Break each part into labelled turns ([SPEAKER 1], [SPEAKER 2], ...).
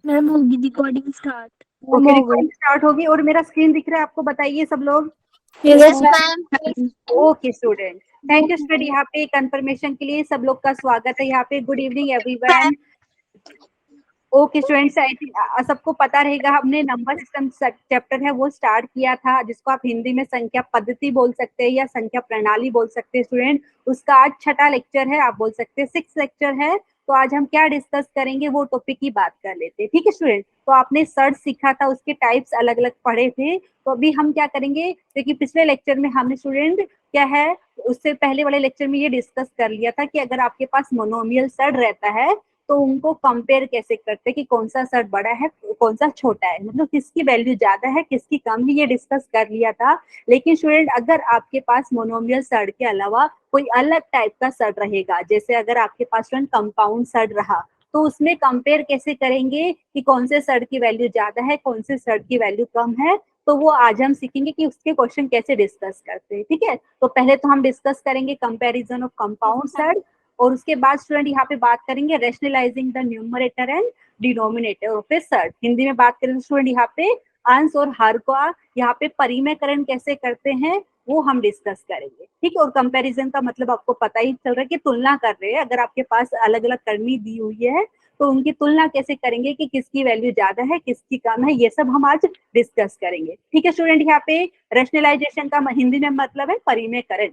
[SPEAKER 1] Ma'am होगी recording start.
[SPEAKER 2] Okay, recording start होगी और मेरा स्क्रीन दिख रहा है आपको? बताइए सब लोग।
[SPEAKER 1] Yes
[SPEAKER 2] okay student, thank you student. यहाँ पे कंफर्मेशन के लिए सब लोग का स्वागत है यहाँ पे। Good evening everyone. Okay students, I think सबको पता रहेगा हमने नंबर सिस्टम चैप्टर है वो स्टार्ट किया था, जिसको आप हिंदी में संख्या पद्धति बोल सकते हैं या संख्या प्रणाली बोल सकते हैं स्टूडेंट। उसका आज छठा लेक्चर है, आप बोल सकते हैं 6th लेक्चर है। तो आज हम क्या डिस्कस करेंगे वो टॉपिक की बात कर लेते हैं, ठीक है स्टूडेंट। तो आपने सर्च सीखा था, उसके टाइप्स अलग अलग पढ़े थे। तो अभी हम क्या करेंगे, देखिए पिछले लेक्चर में हमने स्टूडेंट क्या है, उससे पहले वाले लेक्चर में ये डिस्कस कर लिया था कि अगर आपके पास मोनोमियल सर्ड रहता है तो उनको कंपेयर कैसे करते हैं कि कौन सा सर्ड बड़ा है कौन सा छोटा है, मतलब किसकी वैल्यू ज्यादा है किसकी कम है, ये डिस्कस कर लिया था। लेकिन स्टूडेंट अगर आपके पास मोनोमियल सर्ड के अलावा कोई अलग टाइप का सर्ड रहेगा, जैसे अगर आपके पास स्टूडेंट कंपाउंड सर्ड रहा, तो उसमें कंपेयर कैसे करेंगे कि कौन से सर्ड की वैल्यू ज्यादा है कौन से सर्ड की वैल्यू कम है। तो वो आज हम सीखेंगे कि उसके क्वेश्चन कैसे डिस्कस करते हैं, ठीक है। तो पहले तो हम डिस्कस करेंगे कंपैरिजन ऑफ कंपाउंड सर्ड, और उसके बाद स्टूडेंट यहाँ पे बात करेंगे rationalising the numerator and denominator of A surd. Hindi में बात करें तो स्टूडेंट यहाँ पे अंश और हर का यहाँ पे परिमेयकरण कैसे करते हैं वो हम डिस्कस करेंगे, ठीक है। और कंपैरिजन का मतलब आपको पता ही चल रहा है कि तुलना कर रहे हैं, अगर आपके पास अलग अलग करनी दी हुई है तो उनकी तुलना कैसे करेंगे कि किसकी वैल्यू ज्यादा है किसकी कम है, ये सब हम आज डिस्कस करेंगे, ठीक है स्टूडेंट। यहाँ पे रेशनलाइजेशन का हिंदी में मतलब है परिमेयकरण,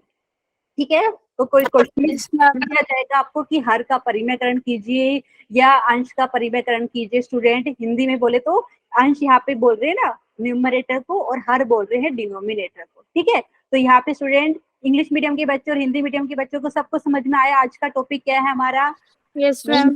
[SPEAKER 2] ठीक है। तो कोई क्वेश्चन दिया जाएगा आपको कि हर का परिमेयकरण कीजिए या अंश का परिमेयकरण कीजिए। स्टूडेंट हिंदी में बोले तो अंश यहाँ पे बोल रहे हैं ना न्यूमरेटर को, और हर बोल रहे हैं डिनोमिनेटर को, ठीक है। तो यहाँ पे स्टूडेंट इंग्लिश मीडियम के बच्चों और हिंदी मीडियम के बच्चों को सबको समझ में आया आज का टॉपिक क्या है हमारा?
[SPEAKER 1] Yes ma'am.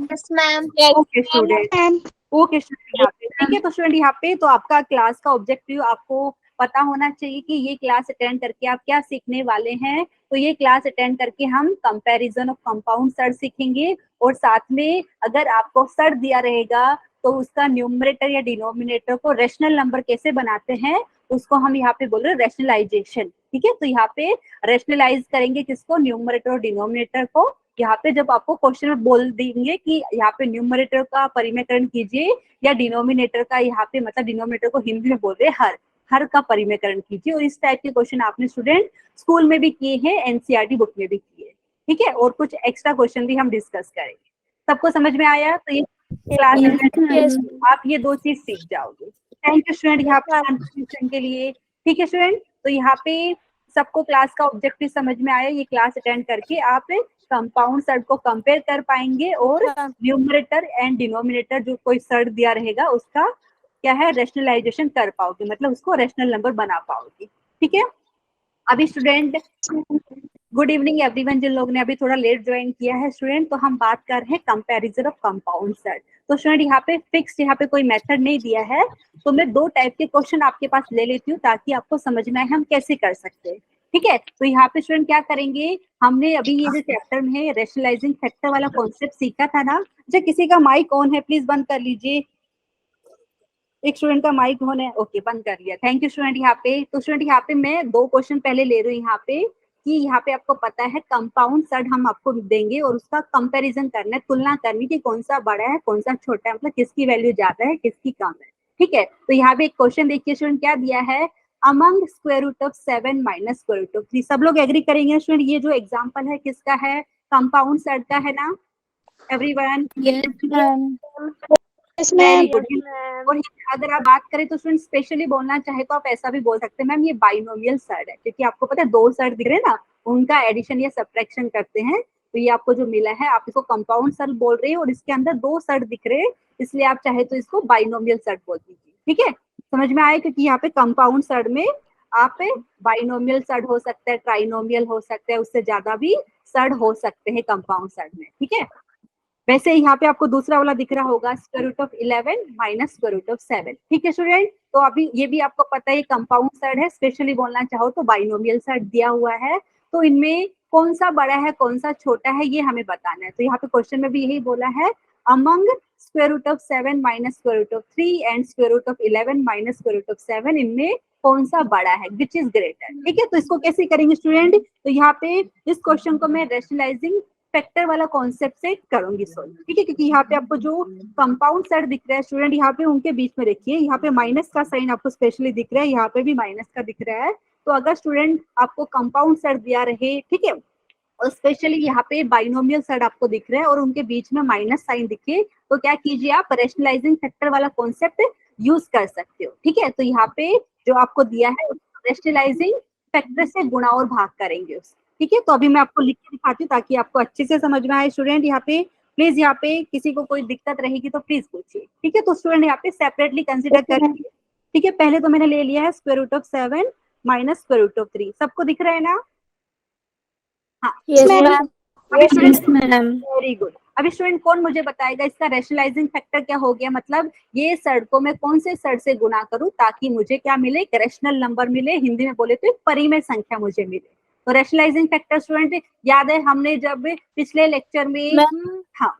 [SPEAKER 2] Okay student, okay student यहाँ पे ठीक है। तो स्टूडेंट यहाँ पे तो आपका क्लास का ऑब्जेक्टिव आपको पता होना चाहिए कि ये क्लास अटेंड करके आप क्या सीखने वाले हैं। तो ये क्लास अटेंड करके हम कंपैरिजन ऑफ कंपाउंड सर्ड सीखेंगे, और साथ में अगर आपको सर्ड दिया रहेगा तो उसका न्यूमरेटर या डिनोमिनेटर को रेशनल नंबर कैसे बनाते हैं उसको हम यहाँ पे बोल रहे हैं रेशनलाइजेशन, ठीक है। तो यहाँ पे रेशनलाइज करेंगे किसको, न्यूमरेटर और डिनोमिनेटर को। यहाँ पे जब आपको क्वेश्चन में बोल देंगे कि यहाँ पे न्यूमरेटर का परिमेयकरण कीजिए या डिनोमिनेटर का, यहाँ पे मतलब डिनोमिनेटर को हिंदी में बोल रहे हैं हर का परिमेयकरण कीजिए। और इस टाइप के क्वेश्चन आपने स्टूडेंट स्कूल में भी किए हैं, एनसीईआरटी बुक में भी किए, ठीक है। और कुछ एक्स्ट्रा क्वेश्चन भी हम डिस्कस करेंगे। सबको समझ में आया? तो ये क्लास आप ये दो चीज सीख जाओगे। थैंक यू स्टूडेंट यहाँ पे कंट्रीब्यूशन के लिए, ठीक है स्टूडेंट। तो यहाँ पे सबको क्लास का ऑब्जेक्टिव समझ में आया, ये क्लास अटेंड करके आप कंपाउंड सर्ड को कंपेयर कर पाएंगे और न्यूमरेटर एंड डिनोमिनेटर जो कोई सर्ड दिया रहेगा उसका क्या है रेशनलाइजेशन कर पाओगे, मतलब उसको रेशनल नंबर बना पाओगे, ठीक है। अभी स्टूडेंट गुड इवनिंग एवरीवन, जिन लोगों ने अभी थोड़ा लेट ज्वाइन किया है स्टूडेंट, तो हम बात कर रहे हैं कंपैरिजन ऑफ कंपाउंड सर्ड। तो स्टूडेंट यहाँ पे फिक्स यहाँ पे कोई मेथड नहीं दिया है, तो मैं दो टाइप के क्वेश्चन आपके पास ले लेती हूँ ताकि आपको समझ में आए हम कैसे कर सकते हैं, ठीक है। तो यहाँ पे स्टूडेंट क्या करेंगे, हमने अभी ये जो चैप्टर में है रेशनलाइजिंग फैक्टर वाला कॉन्सेप्ट सीखा था ना। अच्छा किसी का माइक ऑन है प्लीज बंद कर लीजिए, एक स्टूडेंट का माइक ऑन है, ओके बंद कर लिया, थैंक यू स्टूडेंट। यहाँ पे तो स्टूडेंट यहाँ पे मैं दो क्वेश्चन पहले ले रही हूँ यहाँ पे कि यहाँ पे आपको पता है कंपाउंड सर्ड हम आपको देंगे और उसका कंपैरिजन करना है, तुलना करनी कि कौन सा बड़ा है कौन सा छोटा है, मतलब किसकी वैल्यू ज्यादा है किसकी कम है, ठीक है। तो यहाँ पे एक क्वेश्चन देखिए स्टूडेंट क्या दिया है, among square root of 7 minus square root of 3। सब लोग एग्री करेंगे स्टूडेंट ये जो एग्जाम्पल है किसका है, कंपाउंड सर्ड का है ना एवरीवन? Very good. और अगर आप बात करें तो स्टूडेंट स्पेशली बोलना चाहे तो आप ऐसा भी बोल सकते हैं मैम ये बाइनोमियल सर्ड है, क्योंकि आपको पता है दो सर्ड दिख रहे हैं ना उनका एडिशन या सब्ट्रैक्शन करते हैं, तो ये आपको जो मिला है आप इसको कंपाउंड सर्ड बोल रहे हैं और इसके अंदर दो सर्ड दिख रहे हैं, इसलिए आप चाहे तो इसको बाइनोमियल सर्ड बोल दीजिए, ठीक है। समझ में आए? क्योंकि यहाँ पे कंपाउंड सर्ड में आप बाइनोमियल सर्ड हो सकता है, ट्राइनोमियल हो सकता है, उससे ज्यादा भी सर्ड हो सकते हैं कंपाउंड सर्ड में, ठीक है। वैसे यहाँ पे आपको दूसरा वाला दिख रहा होगा square root of 11 minus square root of 7, ठीक है स्टूडेंट। तो अभी ये भी आपको पता है कंपाउंड सर्ड है, स्पेशली बोलना चाहो तो बाइनोमियल सर्ड दिया हुआ है। तो इनमें कौन सा बड़ा है कौन सा छोटा है ये हमें बताना है। तो यहाँ पे क्वेश्चन में भी यही बोला है among square root of 7 minus square root of 3 and square root of 11 minus square root of 7 इनमें कौन सा बड़ा है, विच इज ग्रेटर, ठीक है। तो इसको कैसे करेंगे स्टूडेंट, तो यहाँ पे इस क्वेश्चन को मैं रेशनलाइजिंग फैक्टर वाला कॉन्सेप्ट से करूंगी सॉल्व, ठीक है, क्योंकि यहाँ पे आपको जो कंपाउंड सेट दिख रहा है स्टूडेंट, यहाँ पे उनके बीच में देखिए, यहाँ पे माइनस का साइन आपको स्पेशली दिख रहा है, यहाँ पे भी माइनस का दिख रहा है। तो अगर स्टूडेंट आपको कंपाउंड सेट दिया रहे, ठीक है, और स्पेशली यहाँ पे बाइनोमियल सेट आपको दिख रहा है और उनके बीच में माइनस साइन दिखे, तो क्या कीजिए, आप रेशनलाइजिंग फैक्टर वाला कॉन्सेप्ट यूज कर सकते हो, ठीक है। तो यहाँ पे जो आपको दिया है रेशनलाइजिंग फैक्टर से गुणा और भाग करेंगे उस, ठीक है। तो अभी मैं आपको लिख के दिखाती हूँ ताकि आपको अच्छे से समझ में आए स्टूडेंट। यहाँ पे प्लीज, यहाँ पे किसी को कोई दिक्कत रहेगी तो प्लीज पूछिए, ठीक है। तो स्टूडेंट यहाँ पे सेपरेटली कंसिडर करिए, ठीक है। पहले तो मैंने ले लिया है square root of 7 minus square root of 3, सबको दिख रहा है ना? हाँ,
[SPEAKER 1] Yes, ma'am.
[SPEAKER 2] अभी student,
[SPEAKER 1] Yes, ma'am.
[SPEAKER 2] Very good. अभी स्टूडेंट कौन मुझे बताएगा इसका रेशनलाइजिंग फैक्टर क्या हो गया, मतलब ये सड़ को मैं कौन से सड़ से गुणा करूं ताकि मुझे क्या मिले, एक रेशनल नंबर मिले, हिंदी में बोले तो एक परिमेय संख्या मुझे मिले। तो रेशनलाइजिंग फैक्टर स्टूडेंट याद है हमने जब पिछले लेक्चर में,
[SPEAKER 1] मैम,
[SPEAKER 2] हाँ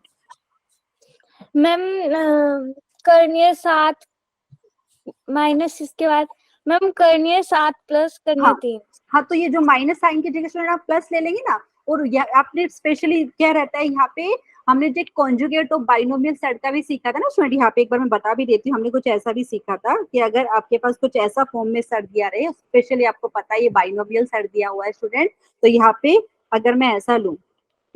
[SPEAKER 1] मैम करणीय 7 माइनस इसके बाद मैम करणीय 7 प्लस करणीय
[SPEAKER 2] हाँ
[SPEAKER 1] 3।
[SPEAKER 2] हाँ, तो ये जो माइनस साइन की जगह स्टूडेंट आप प्लस ले लेंगे ना, और आपने स्पेशली क्या रहता है यहाँ पे, हमने जो कॉन्जुगेट ऑफ बाइनोमियल सेट का भी सीखा था ना स्टूडेंट, यहाँ पे एक बार मैं बता भी देती हूँ, हमने कुछ ऐसा भी सीखा था कि अगर आपके पास कुछ ऐसा फॉर्म में सेट दिया रहे, स्पेशली आपको पता है ये बाइनोमियल सेट दिया हुआ है स्टूडेंट, तो यहाँ पे अगर मैं ऐसा लूँ,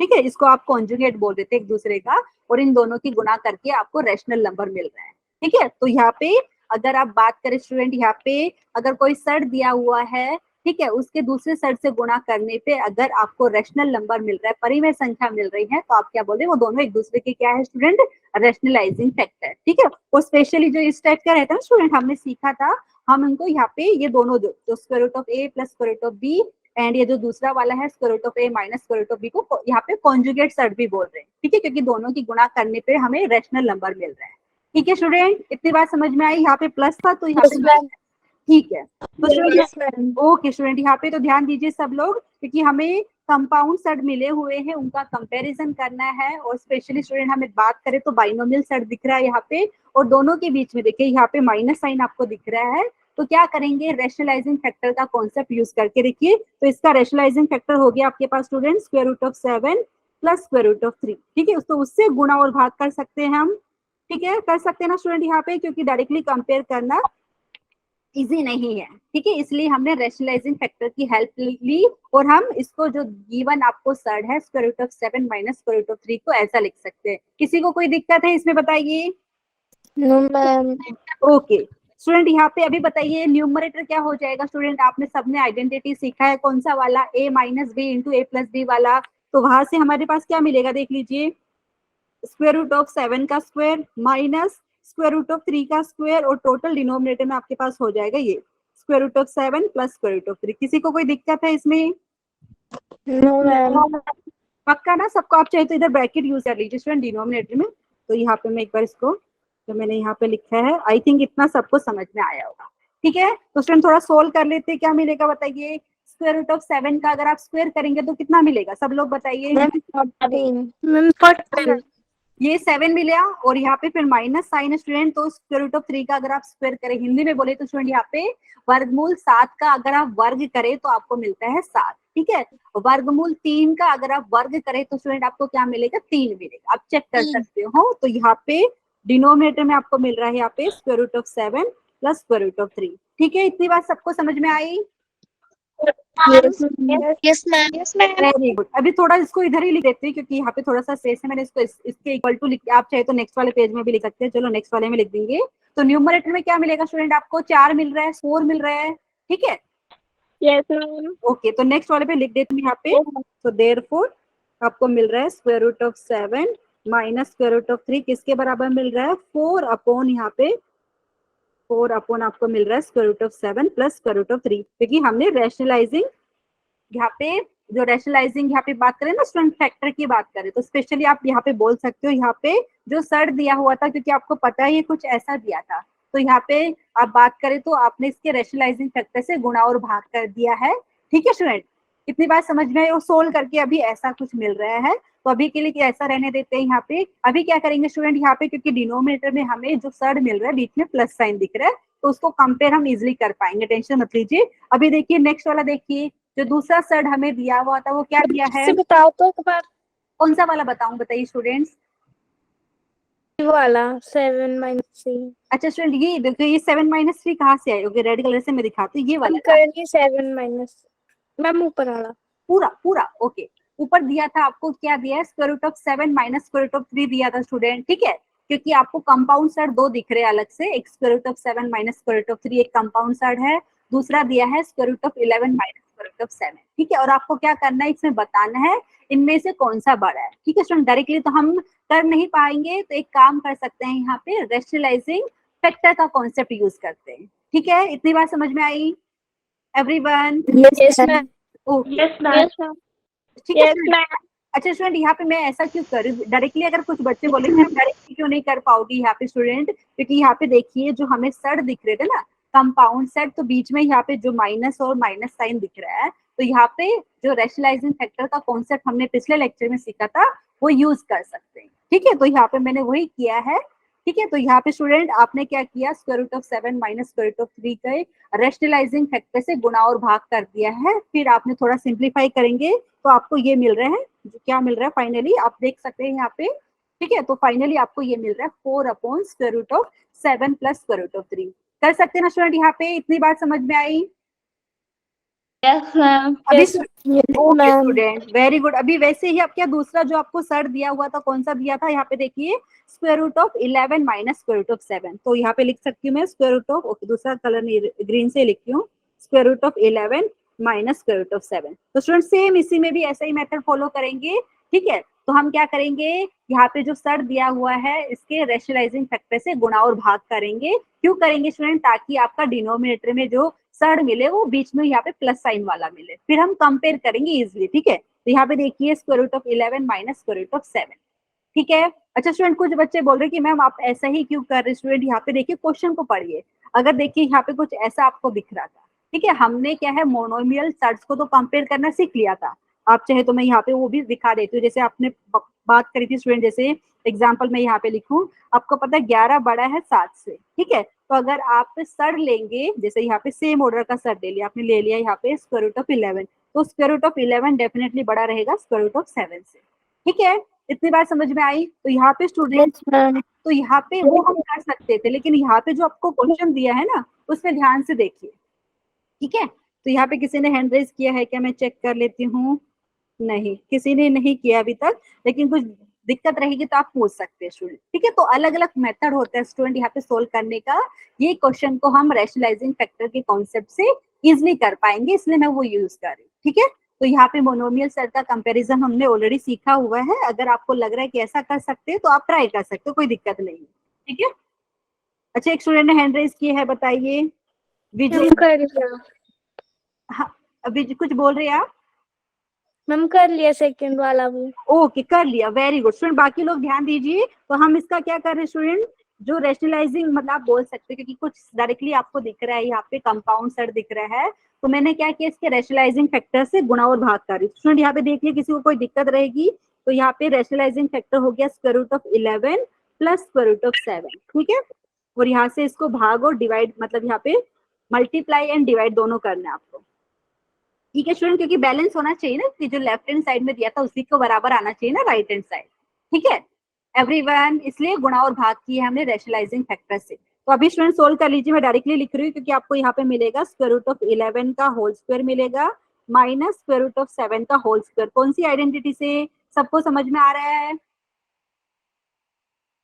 [SPEAKER 2] ठीक है, इसको आप कॉन्जुगेट बोल देते एक दूसरे का, और इन दोनों की गुणा करके आपको रेशनल नंबर मिल रहा है, ठीक है। तो यहाँ पे अगर आप बात करें स्टूडेंट, यहाँ पे अगर कोई सेट दिया हुआ है, ठीक है, उसके दूसरे सेट से गुणा करने पे अगर आपको रेशनल नंबर मिल रहा है, परिमेय संख्या मिल रही है, तो आप क्या बोल रहे हैं, वो दोनों एक दूसरे के क्या है स्टूडेंट, रेशनलाइजिंग फैक्टर, ठीक है। और स्पेशली जो इस टाइप का रहता है ना स्टूडेंट, हमने सीखा था, हम इनको यहाँ पे ये दोनों जो square root of a plus square root of b and ये जो दूसरा वाला है square root of a minus square root of b को यहाँ पे कॉन्जुगेट सेट भी बोल रहे हैं, ठीक है, क्योंकि दोनों की गुणा करने पे हमें रेशनल नंबर मिल रहा है, ठीक है स्टूडेंट। इतनी बात समझ में आई, यहाँ पे प्लस था तो यहाँ
[SPEAKER 1] Yes,
[SPEAKER 2] पे
[SPEAKER 1] ma'am.
[SPEAKER 2] ठीक है। तो student,
[SPEAKER 1] Yes, ma'am.
[SPEAKER 2] Okay student, यहाँ पे तो ध्यान दीजिए सब लोग, क्योंकि हमें कंपाउंड सेट मिले हुए हैं, उनका कंपैरिजन करना है, और स्पेशली स्टूडेंट हमें बात करें तो बाइनोमियल सेट दिख रहा है यहाँ पे, और दोनों के बीच में देखिए यहाँ पे माइनस साइन आपको दिख रहा है, तो क्या करेंगे, रेशनलाइजिंग फैक्टर का कॉन्सेप्ट यूज करके देखिए। तो इसका रेशनलाइजिंग फैक्टर हो गया आपके पास student square root of 7 plus square root of 3, ठीक है, तो उससे गुणा और भाग कर सकते हैं हम, ठीक है, कर सकते हैं ना स्टूडेंट यहाँ पे, क्योंकि डायरेक्टली कंपेयर करना इजी नहीं है, ठीक है, इसलिए हमने रेशनलाइजिंग फैक्टर की हेल्प ली, और हम इसको जो गिवन आपको सर्ड है square root of 7 minus square root of 3 को ऐसा लिख सकते हैं। किसी को कोई दिक्कत है इसमें बताइए?
[SPEAKER 1] No, ma'am.
[SPEAKER 2] ओके स्टूडेंट, यहाँ पे अभी बताइए न्यूमरेटर क्या हो जाएगा स्टूडेंट, आपने सबने आइडेंटिटी सीखा है, कौन सा वाला, a minus B into A plus B वाला, तो वहां से हमारे पास क्या मिलेगा देख लीजिए, स्क्वायर रूट ऑफ 7 का square minus square root of 3 का स्क्वायर, और टोटल डिनोमिनेटर में आपके पास हो जाएगा ये square root of 7 plus square root of 3। किसी को कोई दिक्कत है इसमें?
[SPEAKER 1] No, ma'am.
[SPEAKER 2] पक्का ना सबको? आप चाहे तो इधर ब्रैकेट यूज कर लीजिए स्टूडेंट डिनोमिनेटर में। तो यहाँ पे मैं एक बार इसको जो मैंने यहाँ पे लिखा है, आई थिंक इतना सबको समझ में आया होगा, ठीक है। तो स्टूडेंट थोड़ा सोल्व कर लेते हैं, क्या मिलेगा बताइए, स्क्वायर रूट ऑफ 7 का अगर आप स्क्वायर करेंगे तो कितना मिलेगा, सब लोग बताइए।
[SPEAKER 1] Ma'am, 14. Ma'am, 14.
[SPEAKER 2] ये 7 मिला, और यहाँ पे फिर माइनस साइन है स्टूडेंट, तो स्क्वायर रूट ऑफ 3 का अगर आप स्क्वायर करें, हिंदी में बोले तो स्टूडेंट यहाँ पे वर्गमूल 7 का अगर आप वर्ग करें तो आपको मिलता है 7, ठीक है। वर्गमूल 3 का अगर आप वर्ग करें तो स्टूडेंट आपको क्या मिलेगा, 3 मिलेगा, आप चेक कर सकते हो। तो यहाँ पे डिनोमिनेटर में आपको मिल रहा है यहाँ पे square root of 7 plus square root of 3, ठीक है। इतनी बात सबको समझ में आई?
[SPEAKER 1] Yes, ma'am. Yes, ma'am. Yes, ma'am.
[SPEAKER 2] Very good. अभी थोड़ा इसको इधर ही लिख देते हैं क्योंकि यहाँ पे थोड़ा सा स्पेस है, मैंने इसको इसके इक्वल टू लिख, आप चाहे तो नेक्स्ट वाले पेज में भी लिख सकते हैं, चलो नेक्स्ट वाले में लिख देंगे। तो न्यूमरेटर में क्या मिलेगा स्टूडेंट, आपको 4 मिल रहा है, 4 मिल रहा है, ठीक है।
[SPEAKER 1] Yes, ma'am.
[SPEAKER 2] ओके, तो नेक्स्ट वाले पे लिख देते हैं यहाँ पे। तो देयरफॉर आपको मिल रहा है square root of 7 minus square root of 3 किसके बराबर मिल रहा है, 4 अपॉन यहाँ पे 4 अपॉन आपको मिल रहा है square root of 7 plus square root of 3, क्योंकि हमने रेशनलाइजिंग यहाँ पे जो रेशनलाइजिंग यहाँ पे बात करें ना स्टूडेंट फैक्टर की बात करें, तो स्पेशली आप यहाँ पे बोल सकते हो यहाँ पे जो सर दिया हुआ था, क्योंकि आपको पता है ये कुछ ऐसा दिया था, तो यहाँ पे आप बात करें तो आपने इसके रेशनलाइजिंग फैक्टर से गुणा और भाग कर दिया है, ठीक है स्टूडेंट। इतनी बात समझ में, और सोल्व करके अभी ऐसा कुछ मिल रहा है, तो अभी के लिए ऐसा रहने देते हैं यहाँ पे। अभी क्या करेंगे स्टूडेंट, यहाँ पे क्योंकि डिनोमिनेटर में हमें जो सर मिल रहा है बीच में प्लस साइन दिख रहा है, तो उसको कंपेयर हम इजिली कर पाएंगे, टेंशन मत लीजिए। अभी देखिए नेक्स्ट वाला देखिए, जो दूसरा सर्ड हमें दिया हुआ था वो क्या दिया है,
[SPEAKER 1] से बताओ तो एक बार।
[SPEAKER 2] कौन सा वाला बताऊं, बताइए स्टूडेंट्स।
[SPEAKER 1] ये वाला 7 - 3।
[SPEAKER 2] अच्छा स्टूडेंट, ये देखो, ये 7 - 3 कहाँ से आए? रेड कलर से मैं दिखाती हूँ, ये वाला
[SPEAKER 1] हम
[SPEAKER 2] ना,
[SPEAKER 1] करेंगे 7 - मैम ऊपर वाला।
[SPEAKER 2] पूरा पूरा ओके। ऊपर दिया था आपको, क्या दिया है, square root of 7 minus square root of 3 दिया था स्टूडेंट, ठीक है। क्योंकि आपको कंपाउंड सर्ड दो दिख रहे हैं अलग से, एक square root of 7 minus square root of 3 एक कंपाउंड सर्ड है, दूसरा दिया है square root of 11 minus square root of 7, ठीक है। और आपको क्या करना है, इसमें बताना है इनमें से कौन सा बड़ा है, ठीक है स्टूडेंट। डायरेक्टली तो हम कर नहीं पाएंगे, तो एक काम कर सकते हैं, यहाँ पे रेशनलाइजिंग फैक्टर का कॉन्सेप्ट यूज करते हैं, ठीक है। इतनी बात समझ में आई everyone?
[SPEAKER 1] Yes ma'am.
[SPEAKER 2] Okay,
[SPEAKER 1] yes ma'am.
[SPEAKER 2] ठीक है
[SPEAKER 1] यस
[SPEAKER 2] स्टूडेंट।
[SPEAKER 1] मैम।
[SPEAKER 2] अच्छा स्टूडेंट, यहाँ पे मैं ऐसा क्यों कर रही हूँ डायरेक्टली, अगर कुछ बच्चे बोलेंगे हम डायरेक्टली क्यों नहीं कर पाओगी यहाँ पे स्टूडेंट, क्योंकि यहाँ पे देखिए जो हमें सेट दिख रहे थे ना, कंपाउंड सेट, तो बीच में यहाँ पे जो माइनस और माइनस साइन दिख रहा है, तो यहाँ पे जो रेशनलाइजिंग फैक्टर का कॉन्सेप्ट हमने पिछले लेक्चर में सीखा था वो यूज कर सकते हैं, ठीक है। तो यहाँ पे मैंने वही किया है, ठीक है। तो यहाँ पे स्टूडेंट आपने क्या किया, square root of 7 minus square root of 3 के रेशनलाइजिंग फैक्टर से गुणा और भाग कर दिया है, फिर आपने थोड़ा सिंप्लीफाई करेंगे तो आपको ये मिल रहा है, क्या मिल रहा है फाइनली, आप देख सकते हैं यहाँ पे, ठीक है। तो फाइनली आपको ये मिल रहा है 4 upon square root of 7 plus square root of 3। कर सकते हैं ना स्टूडेंट, यहाँ पे इतनी बात समझ में आई?
[SPEAKER 1] Yes ma'am.
[SPEAKER 2] अभी
[SPEAKER 1] yes
[SPEAKER 2] okay
[SPEAKER 1] ma'am.
[SPEAKER 2] Student, very good. अभी वैसे ही आप क्या, दूसरा जो आपको सर दिया हुआ था कौन सा दिया था, यहाँ पे देखिए square root of 11 minus square root of 7, तो यहाँ पे लिख सकती हूँ मैं स्क्वायर रूट ऑफ, ओके दूसरा कलर नहीं, ग्रीन से लिखती हूँ, square root of 11 minus square root of 7। तो स्टूडेंट सेम इसी में भी ऐसा ही मेथड फॉलो करेंगे, ठीक है। तो हम क्या करेंगे, यहाँ पे जो सर दिया हुआ है इसके रेशनलाइजिंग फैक्टर से गुणा और भाग करेंगे। क्यों करेंगे स्टूडेंट, ताकि आपका डिनोमिनेटर में जो सर मिले वो बीच में यहाँ पे प्लस साइन वाला मिले, फिर हम कंपेयर करेंगे इजिली, ठीक है। तो यहाँ पे देखिए square root of 11 minus square root of 7, ठीक है। अच्छा स्टूडेंट, कुछ बच्चे बोल रहे कि मैम आप ऐसा ही क्यों कर रहे, स्टूडेंट यहाँ पे देखिए क्वेश्चन को पढ़िए। अगर देखिए यहाँ पे कुछ ऐसा आपको दिख रहा था, ठीक है, हमने क्या है मोनोमियल सर्ट्स को तो कंपेयर करना सीख लिया था। आप चाहे तो मैं यहाँ पे वो भी दिखा देती हूँ, जैसे आपने बात करी थी स्टूडेंट, जैसे एग्जाम्पल मैं यहाँ पे लिखूं, आपको पता है 11 बड़ा है 7 से, ठीक है। तो अगर आप सर लेंगे, जैसे यहाँ पे सेम ऑर्डर का सर ले लिया आपने, ले लिया यहाँ पे स्क्वायर रूट ऑफ 11, तो स्क्वायर रूट ऑफ 11 डेफिनेटली बड़ा रहेगा स्क्वायर रूट ऑफ 7 से, ठीक है। इतनी बात समझ में आई? तो यहाँ पे स्टूडेंट,
[SPEAKER 1] यस मैम।
[SPEAKER 2] तो यहाँ पे वो हम कर सकते थे, लेकिन यहाँ पे जो आपको क्वेश्चन दिया है ना, उसमें ध्यान से देखिए, ठीक है। तो यहाँ पे किसी ने हैंड रेज किया है क्या, मैं चेक कर लेती हूँ। नहीं, किसी ने नहीं किया अभी तक, लेकिन कुछ दिक्कत रहेगी तो आप पूछ सकते हैं स्टूडेंट, ठीक है। तो अलग अलग मेथड होता है स्टूडेंट यहाँ पे सोल्व करने का, ये क्वेश्चन को हम रेशनलाइजिंग फैक्टर के कॉन्सेप्ट से इजिली कर पाएंगे, इसलिए मैं वो यूज कर रही हूँ, ठीक है। तो यहाँ पे मोनोमियल सेट का कंपैरिजन हमने ऑलरेडी सीखा हुआ है, अगर आपको लग रहा है कि ऐसा कर सकते हैं तो आप ट्राई कर सकते हो, कोई दिक्कत नहीं है, ठीक है। अच्छा एक स्टूडेंट ने हैंड रेज किया है, बताइए विजय।
[SPEAKER 1] मैम कर लिया।
[SPEAKER 2] हाँ, अभी कुछ बोल रहे हैं आप?
[SPEAKER 1] मैम कर लिया सेकंड वाला भी।
[SPEAKER 2] ओके कर लिया, वेरी गुड स्टूडेंट। बाकी लोग ध्यान दीजिए, तो हम इसका क्या कर रहे हैं स्टूडेंट, जो रेशनलाइजिंग मतलब आप बोल सकते हैं, क्योंकि कुछ डायरेक्टली आपको दिख रहा है, यहाँ पे कंपाउंड सेट दिख रहा है, तो मैंने क्या किया, इसके रेशनलाइजिंग फैक्टर से गुणा और भाग कर रही हूँ स्टूडेंट। यहाँ पे देखिए किसी को कोई दिक्कत रहेगी, तो यहाँ पे रेशनलाइजिंग फैक्टर हो गया square root of 11 plus square root of 7, ठीक है। और यहाँ से इसको भाग और डिवाइड, मतलब यहाँ पे मल्टीप्लाई एंड डिवाइड दोनों करना है आपको, ठीक है स्टूडेंट, क्योंकि बैलेंस होना चाहिए ना, कि जो लेफ्ट हैंड साइड में दिया था उसी को बराबर आना चाहिए ना राइट हैंड साइड, ठीक है एवरीवन। इसलिए गुणा और भाग किए हमने रेशनलाइजिंग फैक्टर से। तो अभी स्टूडेंट सोल्व कर लीजिए, मैं डायरेक्टली लिख रही हूँ, क्योंकि आपको यहाँ पे मिलेगा स्क्वायर रूट ऑफ 11 का होल स्क्वायर मिलेगा माइनस स्क्वायर रूट ऑफ 7 का होल स्क्वायर। कौन सी आइडेंटिटी से, सबको समझ में आ रहा है?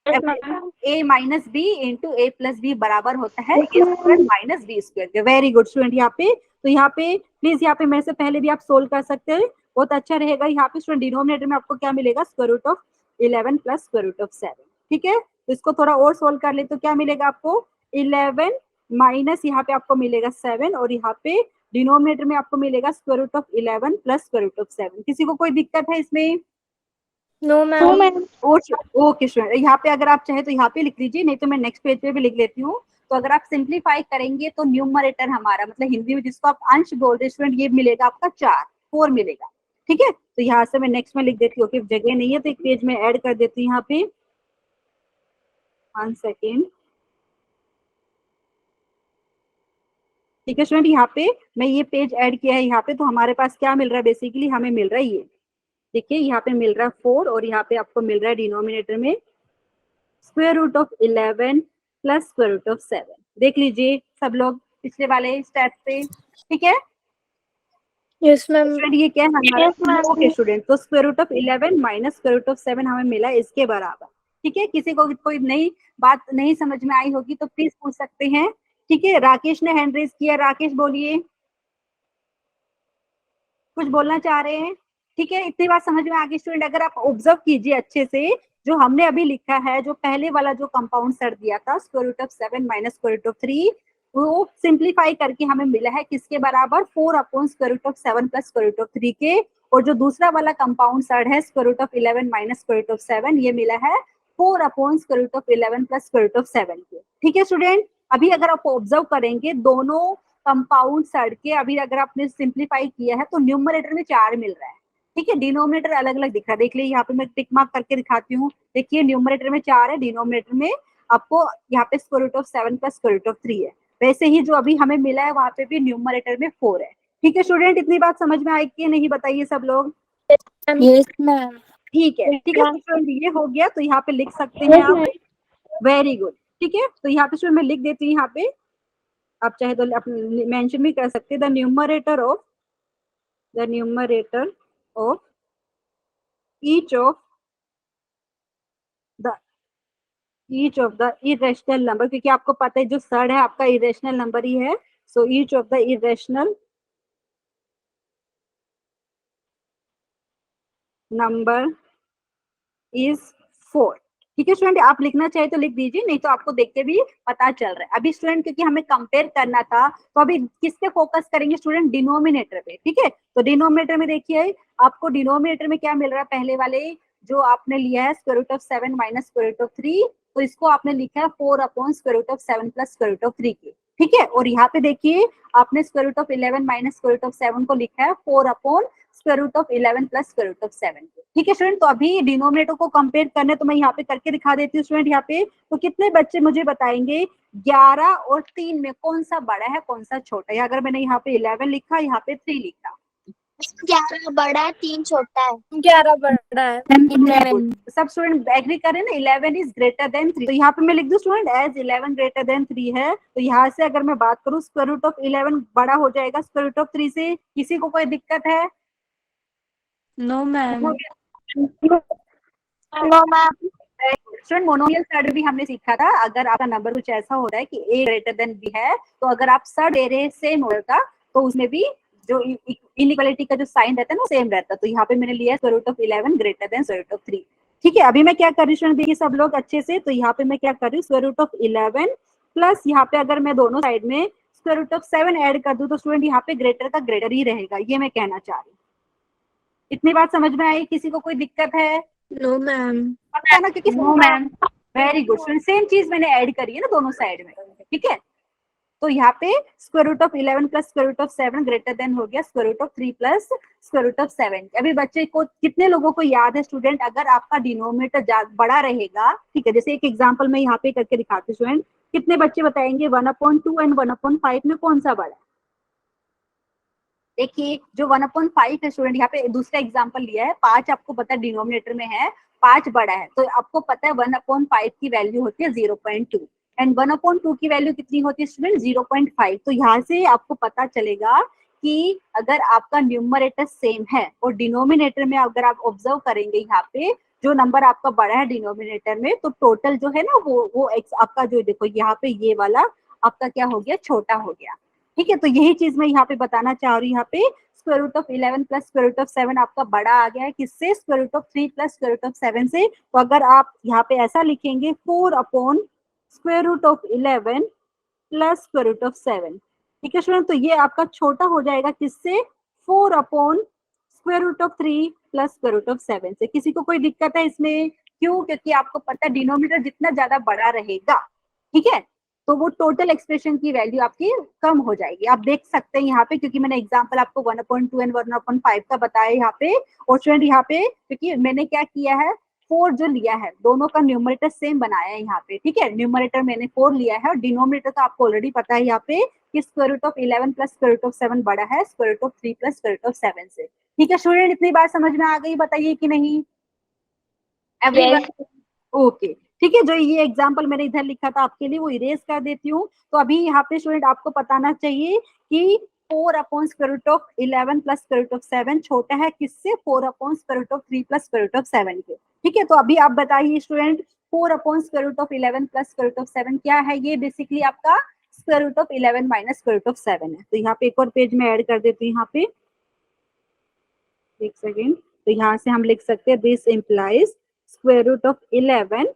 [SPEAKER 1] Yes ma'am.
[SPEAKER 2] A minus B into A plus B बराबर होता है A square minus B square. Very good student, यहाँ पे तो यहाँ पे प्लीज, यहाँ पे मेरे से पहले भी आप सोल्व कर सकते हैं, बहुत अच्छा रहेगा। यहाँ पे स्टूडेंट डिनोमिनेटर में आपको क्या मिलेगा, square root of 11 plus square root of 7, ठीक है। तो इसको थोड़ा और सोल्व कर ले तो क्या मिलेगा आपको, 11 माइनस यहाँ पे आपको मिलेगा 7, और यहाँ पे डिनोमिनेटर में आपको मिलेगा square root of 11 plus square root of 7। किसी को कोई दिक्कत है इसमें?
[SPEAKER 1] No ma'am.
[SPEAKER 2] ओके स्टूडेंट, यहाँ पे अगर आप चाहे तो यहाँ पे लिख लीजिए, नहीं तो मैं नेक्स्ट पेज पे भी लिख लेती हूँ। तो अगर आप सिंप्लीफाई करेंगे तो न्यूमरेटर हमारा, मतलब हिंदी में जिसको आप अंश बोलते हैं स्टूडेंट, ये मिलेगा आपका 4 मिलेगा, ठीक है। तो यहाँ से मैं नेक्स्ट में लिख देती हूँ, जगह नहीं है तो एक पेज में ऐड कर देती हूँ यहाँ पे, 1 सेकेंड, ठीक है स्टूडेंट। यहाँ पे मैं ये पेज ऐड किया है यहाँ पे, तो हमारे पास क्या मिल रहा है, बेसिकली हमें मिल रहा है ये, देखिए यहाँ पे मिल रहा है 4 और यहाँ पे आपको मिल रहा है डिनोमिनेटर में square root of 11 plus square root of 7। देख लीजिए सब लोग पिछले वाले स्टेप पे, ठीक है।
[SPEAKER 1] Yes ma'am.
[SPEAKER 2] स्टूडेंट ये क्या है हमारा, ओके स्टूडेंट, तो square root of 11 minus square root of 7 हमें मिला इसके बराबर, ठीक है। किसी को कोई नई बात नहीं समझ में आई होगी तो प्लीज पूछ सकते हैं, ठीक है। राकेश ने हैंड रेज किया, राकेश बोलिए, कुछ बोलना चाह रहे हैं, ठीक है। इतनी बात समझ में आ गई स्टूडेंट। अगर आप ऑब्जर्व कीजिए अच्छे से, जो हमने अभी लिखा है, जो पहले वाला जो कंपाउंड सर दिया था square root of 7 minus square root of 3, वो सिंप्लीफाई करके हमें मिला है किसके बराबर, 4 upon square root of 7 plus square root of 3 के। और जो दूसरा वाला कंपाउंड सर है square root of 11 minus square root of 7, ये मिला है 4 upon square root of 11 plus square root of 7 के, ठीक है स्टूडेंट। अभी अगर आप ऑब्जर्व करेंगे दोनों कंपाउंड सर के, अभी अगर आपने सिंप्लीफाई किया है तो न्यूमरेटर में 4 मिल रहा है, ठीक है। डिनोमिनेटर अलग अलग दिख रहा है, देख लीजिए यहाँ पे मैं टिक मार्क करके दिखाती हूँ। देखिए न्यूमरेटर में 4 है, डिनोमिनेटर में आपको यहाँ पे square root of 7 plus square root of 3 है। वैसे ही जो अभी हमें मिला है वहां पे भी न्यूमरेटर में 4 है, ठीक है स्टूडेंट। इतनी बात समझ में आई कि नहीं, बताइए सब लोग।
[SPEAKER 1] Yes ma'am.
[SPEAKER 2] ठीक है, ठीक है स्टूडेंट, ये हो गया तो यहाँ पे लिख सकते हैं आप, वेरी गुड, ठीक है। तो यहाँ पे स्टूडेंट मैं लिख देती हूँ, यहाँ पे आप चाहे तो मेंशन भी कर सकते हैं, the numerator of each of the irrational number, क्योंकि आपको पता है जो सर है आपका इरेशनल नंबर ही है, सो each of the irrational number is 4, ठीक है स्टूडेंट। आप लिखना चाहे तो लिख दीजिए, नहीं तो आपको देख के भी पता चल रहा है। अभी स्टूडेंट क्योंकि हमें कंपेयर करना था तो अभी किस पे फोकस करेंगे स्टूडेंट, डिनोमिनेटर पे, ठीक है। तो डिनोमिनेटर में देखिए आपको डिनोमिनेटर में क्या मिल रहा है, पहले वाले जो आपने लिया है square root of 7 minus square root of 3, तो इसको आपने लिखा है 4 upon square root of 7 plus square root of 3 के, ठीक है। और यहाँ पे देखिए आपने square root of 11 minus square root of 7 को लिखा है 4 upon square root of 11 plus square root of 7 के, ठीक है स्टूडेंट। तो अभी डिनोमिनेटर को कंपेयर करने तो मैं यहाँ पे करके दिखा देती हूँ स्टूडेंट। यहाँ पे तो कितने बच्चे मुझे बताएंगे 11 और 3 में कौन सा बड़ा है कौन सा छोटा है। अगर मैंने यहाँ पे 11 लिखा, यहाँ पे 3 लिखा,
[SPEAKER 1] 11 बड़ा है 3 छोटा है। 11 बड़ा है।
[SPEAKER 2] सब स्टूडेंट एग्री करें ना, 11 इज ग्रेटर देन 3। तो यहाँ पे मैं लिख दूं स्टूडेंट एज 11 ग्रेटर देन 3 है, तो यहाँ से अगर मैं बात करूँ स्क्वायर रूट ऑफ 11 बड़ा हो जाएगा स्क्वायर रूट ऑफ 3 से। किसी को कोई दिक्कत है?
[SPEAKER 1] No ma'am. No ma'am.
[SPEAKER 2] Student monomial surd भी हमने सीखा था। अगर आपका नंबर कुछ ऐसा हो रहा है कि a ग्रेटर देन b है, तो अगर आप सर्ड ले रहे हैं सेम ऑर्डर का, तो उसमें भी जो इनइक्वालिटी का जो साइन रहता है ना सेम रहता है। तो यहाँ पे मैंने लिया square root of 11 greater than square root of 3, ठीक है। अभी मैं क्या कर रही हूँ देखिए सब लोग अच्छे से, तो यहाँ पे मैं क्या कर रही हूँ स्क्वायर रूट ऑफ 11 प्लस यहाँ पे अगर मैं दोनों साइड में स्क्वायर रूट ऑफ 7 ऐड कर दूं तो स्टूडेंट यहाँ पे ग्रेटर का ग्रेटर ही रहेगा, ये मैं कहना चाह रही हूँ। इतनी बात समझ में आई? किसी को कोई दिक्कत है?
[SPEAKER 1] No ma'am.
[SPEAKER 2] पता है ना, क्योंकि वेरी गुड स्टूडेंट, सेम चीज मैंने ऐड करी है ना दोनों साइड में, ठीक है। तो यहाँ पे square root of 11 plus square root of 7 greater than हो गया square root of 3 plus square root of 7। अभी बच्चे को कितने लोगों को याद है स्टूडेंट, अगर आपका डिनोमिनेटर बड़ा रहेगा, ठीक है, जैसे एक एग्जांपल मैं यहाँ पे करके दिखाती हूँ स्टूडेंट, कितने बच्चे बताएंगे 1/2 एंड 1/5 में कौन सा बड़ा है? देखिए जो 1/5 है स्टूडेंट, यहाँ पे दूसरा एग्जांपल लिया है, 5 आपको पता है डिनोमिनेटर में है, 5 बड़ा है, तो आपको पता है 1/5 की वैल्यू होती है 0.2 एंड 1/2 की वैल्यू कितनी होती है स्टूडेंट 0.5। तो यहाँ से आपको पता चलेगा कि अगर आपका न्यूमरेटर सेम है और डिनोमिनेटर में अगर आप ऑब्जर्व करेंगे यहाँ पे जो नंबर आपका बड़ा है डिनोमिनेटर में, तो टोटल जो है ना वो आपका जो देखो यहाँ पे ये वाला आपका क्या हो गया, छोटा हो गया, ठीक है। तो यही चीज मैं यहाँ पे बताना चाह रही हूँ। यहाँ पे square root of 11 plus square root of 7 आपका बड़ा आ गया है किससे, square root of 3 plus square root of 7 से। तो अगर आप यहाँ पे ऐसा लिखेंगे 4 upon square root of 11 plus square root of 7, ठीक है स्टूडेंट। तो ये आपका छोटा हो जाएगा किससे, 4 upon square root of 3 plus square root of 7 से। किसी को कोई दिक्कत है इसमें? क्यों? क्योंकि आपको पता है डिनोमिनेटर जितना ज्यादा बड़ा रहेगा, ठीक है, तो वो टोटल एक्सप्रेशन की वैल्यू आपकी कम हो जाएगी। आप देख सकते हैं यहाँ पे, क्योंकि मैंने एग्जांपल आपको 1/2 एंड 1/5 का बताया यहाँ पे। और स्टूडेंट यहाँ पे क्योंकि मैंने क्या किया है 4 जो लिया है दोनों का न्यूमरेटर सेम बनाया है यहाँ पे, ठीक है। न्यूमरेटर मैंने 4 लिया है और डिनोमिनेटर का आपको ऑलरेडी पता है यहाँ पे कि square root of 11 plus square root of 7 बड़ा है square root of 3 plus square root of 7 से, ठीक है स्टूडेंट, इतनी बात समझ में आ गई, बताइए कि नहीं एवरीवन? ओके ठीक है, जो ये एग्जाम्पल मैंने इधर लिखा था आपके लिए वो इरेज कर देती हूँ। तो अभी यहाँ पे स्टूडेंट आपको बताना चाहिए कि 4 upon square root of 11 plus square root of 7 छोटा है किससे? 4 upon square root of 3 plus square root of 7 के। ठीक है, तो अभी आप बताइए student 4 upon square root of 11 plus square root of 7 क्या है? ये बेसिकली आपका square root of 11 minus square root of 7 है। तो यहाँ पे एक और पेज में ऐड कर देती हूँ, यहाँ पे एक सेकेंड। तो यहाँ से हम लिख सकते हैं this implies square root of 11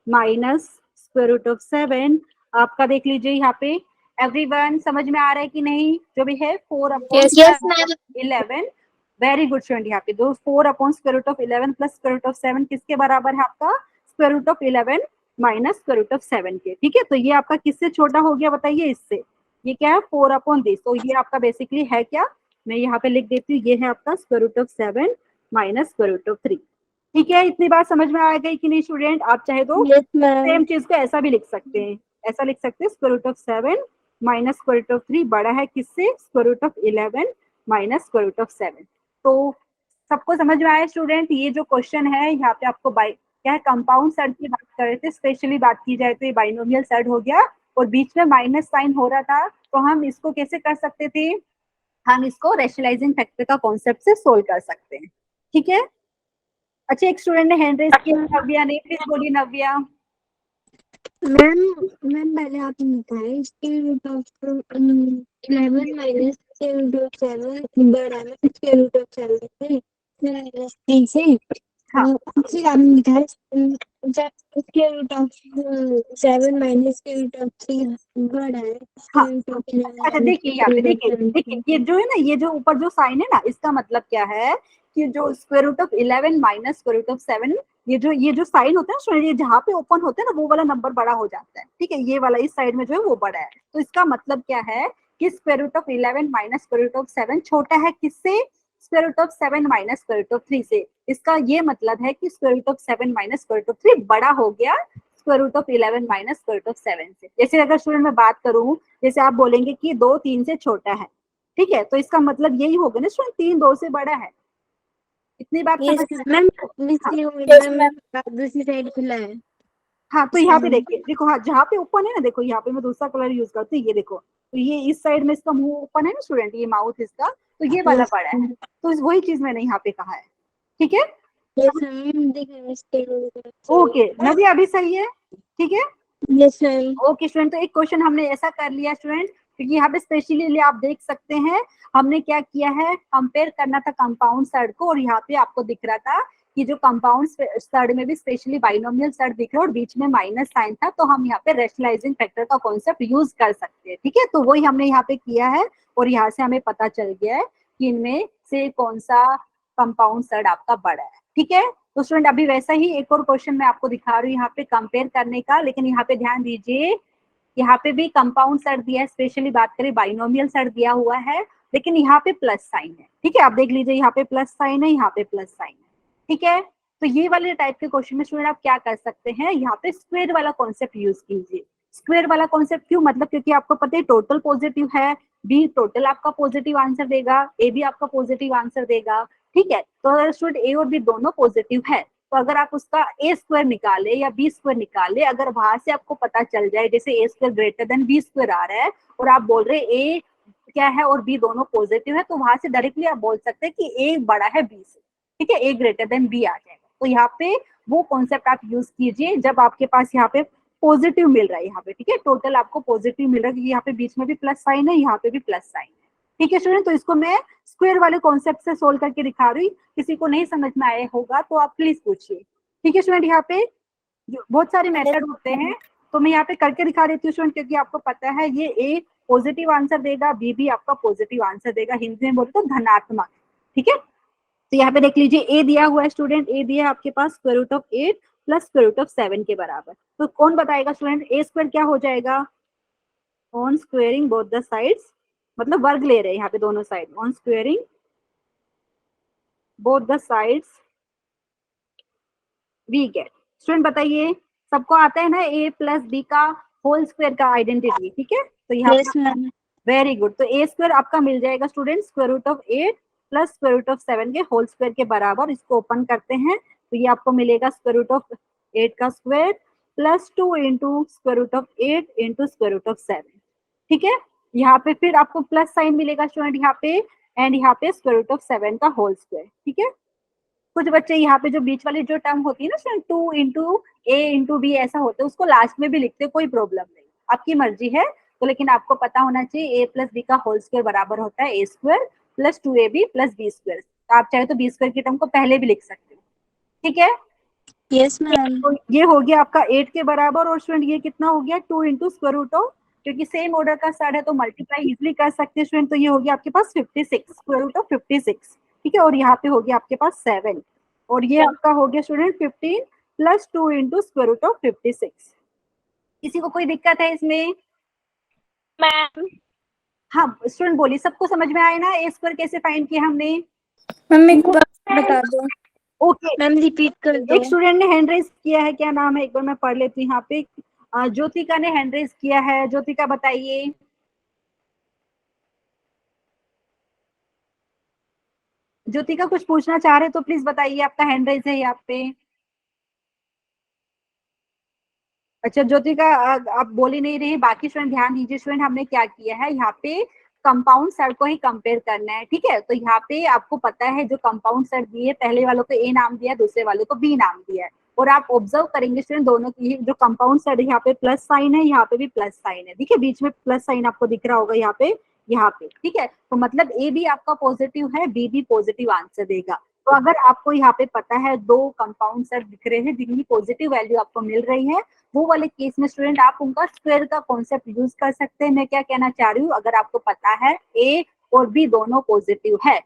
[SPEAKER 2] minus square root of 7। आपका देख लीजिए यहाँ पे एवरीवन, समझ में आ रहा है कि नहीं? जो भी है 4 upon
[SPEAKER 1] Yes, ma'am.
[SPEAKER 2] 11, very good student. यहाँ पे दो 4 upon square root of 11 plus square root of 7 किसके बराबर है? आपका square root of 11 minus square root of 7 के। ठीक है, तो ये आपका किससे छोटा हो गया बताइए? इससे। ये क्या है? 4 अपॉन दिस। तो ये आपका बेसिकली है क्या? मैं यहाँ पे लिख देती हूँ, ये है आपका square root of 7 minus square root of 3। ठीक है, इतनी बात समझ में आ गई कि नहीं स्टूडेंट? आप चाहे तो
[SPEAKER 1] Yes, ma'am.
[SPEAKER 2] सेम चीज को ऐसा भी लिख सकते हैं, ऐसा लिख सकते हैं square root of 7 minus square root of 3 बड़ा है किससे? Square root of 11 minus square root of 7। तो सबको समझ में आया स्टूडेंट? ये जो क्वेश्चन है यहाँ पे आपको बाई क्या है, कंपाउंड सर्ड की बात कर रहे थे, स्पेशली बात की जाए तो ये बाइनोमियल सर्ड हो गया और बीच में माइनस साइन हो रहा था। तो हम इसको कैसे कर सकते थे? हम इसको रेशनलाइजिंग फैक्टर का कॉन्सेप्ट से सोल्व कर सकते हैं। ठीक है, अच्छा एक स्टूडेंट ने हैंड रेज किया, नव्या ने, प्लीज बोलिए नव्या।
[SPEAKER 1] मैम पहले आपने बताया square root of 11 minus square root of 7 बड़ा है स्क्वायर रूट ऑफ 7 से माइनस 3 से।
[SPEAKER 2] हाँ
[SPEAKER 1] फिर आपने बताया square root of 7 minus square root of 3 बड़ा है
[SPEAKER 2] हाँ,
[SPEAKER 1] स्क्वायर रूट ऑफ 11
[SPEAKER 2] अच्छा
[SPEAKER 1] माइनस
[SPEAKER 2] देखिए यहाँ पे,
[SPEAKER 1] स्क्वायर रूट
[SPEAKER 2] देखिए
[SPEAKER 1] ऑफ 7
[SPEAKER 2] देखिए ये जो है ना, ये जो ऊपर जो साइन है ना, इसका मतलब क्या है कि जो square root of 11 minus square root of 7, ये जो साइन होता है ना, ये जहाँ पे ओपन होता है ना वो वाला नंबर बड़ा हो जाता है। ठीक है, ये वाला इस साइड में जो है वो बड़ा है। तो इसका मतलब क्या है कि square root of 11 minus square root of 7 छोटा है किससे? Square root of 7 minus square root of 3 से। इसका ये मतलब है कि square root of 7 minus square root of 3 बड़ा हो गया square root of 11 minus square root of 7 से। जैसे अगर स्टूडेंट मैं बात करूं, जैसे आप बोलेंगे कि 2 3 से छोटा है, ठीक है, तो इसका मतलब यही होगा ना स्टूडेंट 3 2 से बड़ा है। इतनी बात
[SPEAKER 1] Yes,
[SPEAKER 2] समझ
[SPEAKER 1] मैम
[SPEAKER 2] हाँ,
[SPEAKER 1] दूसरी साइड खुला है
[SPEAKER 2] हाँ तो
[SPEAKER 1] इसका
[SPEAKER 2] यहाँ पे
[SPEAKER 1] नाम।
[SPEAKER 2] देखिए, देखो हाँ जहाँ पे ओपन है ना, देखो यहाँ पे मैं दूसरा कलर यूज करती हूँ, ये देखो, तो ये इस साइड में इसका मुंह ओपन है ना स्टूडेंट, ये माउथ इसका, तो ये वाला
[SPEAKER 1] Yes,
[SPEAKER 2] बड़ा है। तो वही चीज मैंने यहाँ पे कहा है। ठीक है,
[SPEAKER 1] yes, मैम देखिए स्क्वायर रूट ऑफ
[SPEAKER 2] ओके नदी अभी सही है। ठीक है,
[SPEAKER 1] 7। Yes ma'am.
[SPEAKER 2] ओके स्टूडेंट, तो एक क्वेश्चन हमने ऐसा कर लिया स्टूडेंट, क्योंकि यहाँ पे स्पेशली आप देख सकते हैं हमने क्या किया है, कंपेयर करना था कंपाउंड सर्ड को, और यहाँ पे आपको दिख रहा था कि जो कंपाउंड सर्ड में भी स्पेशली बाइनोमियल सर्ड दिख रहा है और बीच में माइनस साइन था, तो हम यहाँ पे रेशनलाइजिंग फैक्टर का कॉन्सेप्ट यूज कर सकते हैं। ठीक है, तो वही हमने यहाँ पे किया है और यहाँ से हमें पता चल गया है कि इनमें से कौन सा कंपाउंड सर्ड आपका बड़ा है। ठीक है, तो स्टूडेंट अभी वैसा ही एक और क्वेश्चन मैं आपको दिखा रही हूँ यहाँ पे कंपेयर करने का, लेकिन यहाँ पे ध्यान दीजिए, यहाँ पे भी कंपाउंड सर्ड दिया है, स्पेशली बात करें बाइनोमियल सर्ड दिया हुआ है, लेकिन यहाँ पे प्लस साइन है। ठीक है, आप देख लीजिए यहाँ पे प्लस साइन है, यहाँ पे प्लस साइन है। ठीक है, तो ये वाले टाइप के क्वेश्चन में स्टूडेंट आप क्या कर सकते हैं, यहाँ पे स्क्वायर वाला कॉन्सेप्ट यूज कीजिए। स्क्वायर वाला कॉन्सेप्ट क्यों? मतलब क्योंकि आपको पता है टोटल पॉजिटिव है, बी टोटल आपका पॉजिटिव आंसर देगा, ए भी आपका पॉजिटिव आंसर देगा। ठीक है, तो स्टूडेंट ए और बी दोनों पॉजिटिव है, तो अगर आप उसका ए स्क्वायर निकाले या बी स्क्वायर निकाले, अगर वहां से आपको पता चल जाए जैसे A square greater than B square आ रहा है और आप बोल रहे ए क्या है और बी दोनों पॉजिटिव है, तो वहां से डायरेक्टली आप बोल सकते हैं कि ए बड़ा है बी से। ठीक है, ए ग्रेटर देन बी आ जाएगा। तो यहाँ पे वो कॉन्सेप्ट आप यूज कीजिए जब आपके पास यहाँ पे पॉजिटिव मिल रहा है यहाँ पे। ठीक है, टोटल आपको पॉजिटिव मिल रहा है, क्योंकि यहाँ पे बीच में भी प्लस साइन है, यहाँ पे भी प्लस साइन है। ठीक है स्टूडेंट, तो इसको मैं स्क्वायर वाले कॉन्सेप्ट से सोल्व करके दिखा रही हूँ, किसी को नहीं समझ में आया होगा तो आप प्लीज पूछिए। ठीक है स्टूडेंट, यहाँ पे बहुत सारे मेथड होते हैं, तो मैं यहाँ पे करके दिखा देती हूँ स्टूडेंट, क्योंकि आपको पता है ये ए पॉजिटिव आंसर देगा, बी भी आपका पॉजिटिव आंसर देगा, हिंदी में बोले तो धनात्मक। ठीक है, तो यहाँ पे देख लीजिए ए दिया हुआ है स्टूडेंट, ए दिया है आपके पास square root of 8 plus square root of 7 के बराबर। तो कौन बताएगा स्टूडेंट ए स्क्वायर क्या हो जाएगा? On squaring both the sides, मतलब वर्ग ले रहे हैं यहाँ पे दोनों side, on squaring both the sides we get. Student बताइए, सबको आता है ना ए प्लस बी का होल स्क्वायर का आइडेंटिटी? ठीक है, तो यहाँ
[SPEAKER 1] यस मैम।
[SPEAKER 2] वेरी गुड, तो ए स्क्वायर आपका मिल जाएगा student square root of 8 plus square root of 7 के होल स्क्वायर के बराबर। इसको ओपन करते हैं तो ये आपको मिलेगा स्क्वायर रूट ऑफ 8 का square plus 2 into square root of 8 into square root of 7। ठीक है, यहाँ पे फिर आपको प्लस साइन मिलेगा स्टूडेंट यहाँ पे, एंड यहाँ पे स्क्वायर रूट ऑफ 7 का होल स्क्वायर। ठीक है, कुछ बच्चे यहाँ पे जो बीच वाली जो टर्म होती है ना स्टूडेंट 2 इंटू ए इंटू बी ऐसा होता है, उसको लास्ट में भी लिखते, कोई प्रॉब्लम नहीं, आपकी मर्जी है। तो लेकिन आपको पता होना चाहिए ए प्लस बी का होल स्क्वायर बराबर होता है A square plus 2ab plus B square. आप चाहे तो बी स्क्वायर की टर्म को पहले भी लिख सकते हो। ठीक है,
[SPEAKER 1] यस मैम।
[SPEAKER 2] तो ये हो गया आपका 8 के बराबर, और स्टूडेंट ये कितना हो गया 2 इंटू स्क्वायर रूट ऑफ, क्योंकि सेम ऑर्डर का स्टार्ट है तो मल्टीप्लाई इजिली कर सकते हैं स्टूडेंट। तो ये हो गया आपके पास 56 स्क्वायर रूट ऑफ 56। ठीक है, और यहाँ पे हो गया आपके पास 7, और ये आपका हो गया student 15 plus 2 into square root of 56। किसी को कोई दिक्कत है इसमें?
[SPEAKER 1] मैम
[SPEAKER 2] हाँ स्टूडेंट बोलिए, सबको समझ में आया ना ए स्क्वायर कैसे फाइंड किया हमने?
[SPEAKER 1] मैम एक बार बता दो।
[SPEAKER 2] ओके,
[SPEAKER 1] मैम रिपीट कर दो।
[SPEAKER 2] एक स्टूडेंट ने हैंड रेज किया है, क्या नाम है एक बार मैं पढ़ लेती हूँ यहाँ पे। ज्योतिका ने हैंड रेज किया है, ज्योतिका बताइए। ज्योतिका कुछ पूछना चाह रहे तो प्लीज बताइए, आपका हैंड रेज है यहाँ पे। अच्छा ज्योतिका आप बोली नहीं रही, बाकी स्टूडेंट ध्यान दीजिए। स्टूडेंट हमने क्या किया है यहाँ पे, कंपाउंड सेट को ही कंपेयर करना है। ठीक है, तो यहाँ पे आपको पता है जो कंपाउंड सेट दिए, पहले वालों को ए नाम दिया, दूसरे वालों को बी नाम दिया है, और आप ऑब्जर्व करेंगे स्टूडेंट दोनों की जो कंपाउंड सेट, यहाँ पे प्लस साइन है, यहाँ पे भी प्लस साइन है। ठीक है, बीच में प्लस साइन आपको दिख रहा होगा यहाँ पे, यहाँ पे। ठीक है, तो मतलब ए भी आपका पॉजिटिव है, बी भी पॉजिटिव आंसर देगा। तो अगर आपको यहाँ पे पता है दो कंपाउंड सेट दिख रहे हैं जिनकी पॉजिटिव वैल्यू आपको मिल रही है, वो वाले केस में स्टूडेंट आप उनका स्क्वायर का कॉन्सेप्ट यूज कर सकते हैं। मैं क्या कहना चाह रही हूँ, अगर आपको पता है ए और बी दोनों पॉजिटिव है,